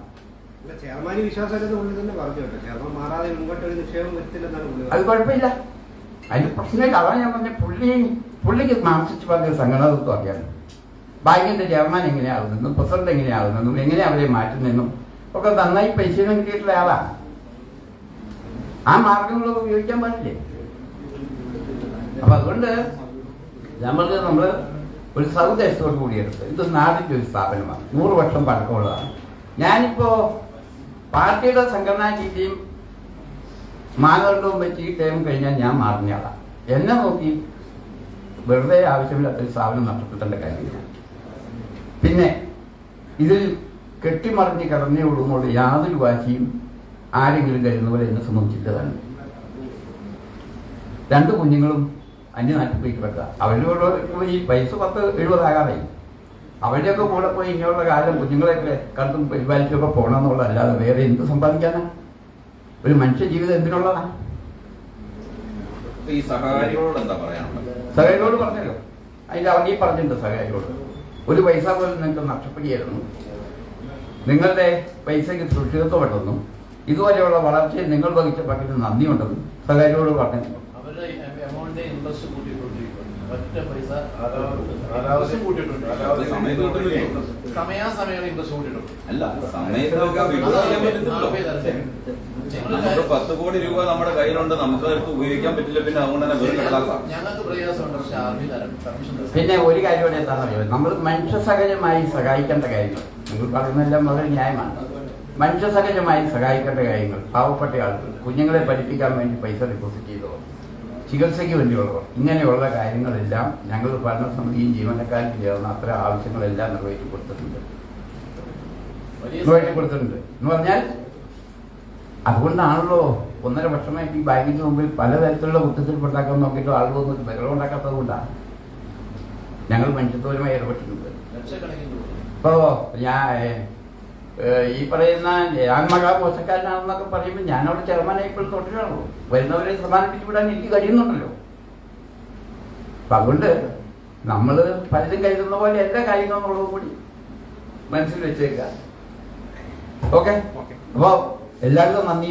ചെയർമാന് വിശ്വാസത്തിന്റെ ഉള്ളിൽ തന്നെ പറഞ്ഞു കേട്ടോ, ചെയർമാൻ മാറാതെ മുമ്പോട്ട് ഒരു നിക്ഷേപം വരുത്തില്ലെന്നാണ്. അത് കുഴപ്പമില്ല, അതിന് പ്രശ്നമില്ല. അതാണ് ഞാൻ പറഞ്ഞ പുള്ളിക്ക് താമസിച്ച് പറഞ്ഞ സംഘടനത്വം അറിയാം. ബാങ്കിന്റെ ചെയർമാൻ എങ്ങനെയാകുന്നെന്നും പ്രസിഡന്റ് എങ്ങനെയാകുന്നെന്നും എങ്ങനെ അവരെ മാറ്റുന്നെന്നും ഒക്കെ നന്നായി പരിശീലനം കിട്ടിയിട്ടുള്ള ആളാണ്. ആ മാർഗങ്ങളൊക്കെ ഉപയോഗിക്കാൻ പാടില്ലേ? അപ്പൊ അതുകൊണ്ട് നമ്മള് ഒരു സൗദേശത്തോട് കൂടിയെടുത്ത് ഇത് നാടിന്റെ ഒരു സ്ഥാപനമാണ്, 100 വർഷം പഴക്കമുള്ളതാണ്. ഞാനിപ്പോ പാർട്ടിയുടെ സംഘടനാ രീതിയും മാനദണ്ഡവും വെച്ച് ഈ ടൈം കഴിഞ്ഞാൽ ഞാൻ മാറുന്നയാളാണ്. എന്നെ നോക്കി വെറുതെ ആവശ്യമില്ലാത്തൊരു സ്ഥാപനം നഷ്ടപ്പെട്ടേണ്ട കാര്യമില്ല. പിന്നെ ഇതിൽ കെട്ടിമറിഞ്ഞ് കിടന്നേ ഉള്ളുന്നുള്ള യാതൊരു വാശിയും ആരെങ്കിലും കഴിയുന്ന പോലെ എന്നെ സംബന്ധിച്ചിട്ടതാണ്. 2 കുഞ്ഞുങ്ങളും അന്യനാട്ടിൽ പോയി കിടക്കുക. അവരോട് ഈ വയസ്സ് 10-70 ആകാറായി. അവരുടെയൊക്കെ കൂടെ പോയി ഇങ്ങനെയുള്ള കാലം കുഞ്ഞുങ്ങളെയൊക്കെ കണ്ടും പരിപാലിച്ചൊക്കെ പോകണമെന്നുള്ളതല്ലാതെ വേറെ എന്ത് സമ്പാദിക്കാനാ? ഒരു മനുഷ്യ ജീവിതം എന്തിനുള്ളതാ? ഈ സഹകാരികളോട് എന്താ പറയാനുള്ളത്? സഹകാരികളോട് പറഞ്ഞല്ലോ, അതിന്റെ അവധി പറഞ്ഞിട്ടുണ്ട്. സഹകാരികളോട് ഒരു പൈസ പോലും നിങ്ങൾക്ക് നഷ്ടപ്പെടുകയായിരുന്നു. നിങ്ങളുടെ പൈസയ്ക്ക് സുരക്ഷിതത്വപ്പെട്ടെന്നും ഇതുവരെയുള്ള വളർച്ചയിൽ നിങ്ങൾ വഹിച്ച പങ്കിന് നന്ദിയുണ്ടെന്നും സഹകാരികളോട് പറഞ്ഞിട്ടുണ്ട്. സമയാസമയം ഇൻട്രസ്റ്റ് കൂട്ടിയിട്ടുണ്ട്. അല്ല, സമയത്തൊക്കെ 10 കോടി രൂപ നമ്മുടെ കയ്യിലുണ്ട്, നമുക്ക് അടുത്ത് ഉപയോഗിക്കാൻ പറ്റില്ല. പിന്നെ അതുകൊണ്ട് തന്നെ വെറും കടലാക്കാം. ഞങ്ങൾക്ക് പ്രയാസമുണ്ട്. പക്ഷെ ആർമി തരം പിന്നെ ഒരു കാര്യം കൂടെ എന്താണെന്നറിയോ, നമ്മൾ മനുഷ്യസഹജമായി സഹായിക്കേണ്ട കാര്യങ്ങൾ നിങ്ങൾ പറയുന്നതെല്ലാം വളരെ ന്യായമാണ്. മനുഷ്യസഹജമായി സഹായിക്കേണ്ട കാര്യങ്ങൾ, പാവപ്പെട്ട ആളുകൾ, കുഞ്ഞുങ്ങളെ പഠിപ്പിക്കാൻ വേണ്ടി പൈസ ഡെപ്പോസിറ്റ് ചെയ്തവർ, ചികിത്സയ്ക്ക് വേണ്ടിയുള്ളവർ, ഇങ്ങനെയുള്ള കാര്യങ്ങളെല്ലാം ഞങ്ങൾ ഭരണസമിതിയും ജീവനക്കാരും ചേർന്ന് അത്തരം ആവശ്യങ്ങളെല്ലാം നിർവഹിച്ചു കൊടുത്തിട്ടുണ്ട് എന്ന് പറഞ്ഞാൽ അതുകൊണ്ടാണല്ലോ 1.5 വർഷമായിട്ട് ഈ ബാങ്കിന് മുമ്പിൽ പലതരത്തിലുള്ള കുറ്റത്തിൽപ്പെട്ടാക്കാൻ നോക്കിയിട്ട് ആളുകൾ ഒന്നും ബഹളം ഉണ്ടാക്കാത്തത് കൊണ്ടാണ് ഞങ്ങൾ മനുഷ്യത്വപരമായി ഇടപെട്ടിട്ടുണ്ട്. ഇപ്പോ ഞാൻ ഈ പറയുന്ന ഞാൻ മഹാമോശക്കാരനാണെന്നൊക്കെ പറയുമ്പോൾ ഞാനവിടെ ചെയർമാനായി ഇപ്പോൾ തൊട്ടിട്ടാണല്ലോ. വരുന്നവരെ സമാധാനിപ്പിച്ചു വിടാൻ എനിക്ക് കഴിയുന്നുണ്ടല്ലോ. അപ്പൊ അതുകൊണ്ട് നമ്മൾ പലതും കരുതുന്ന പോലെ എല്ലാ കാര്യങ്ങളെന്നുള്ളതും കൂടി മനസ്സിൽ വെച്ചേക്കുക. ഓക്കെ, അപ്പോ എല്ലാവർക്കും നന്ദി.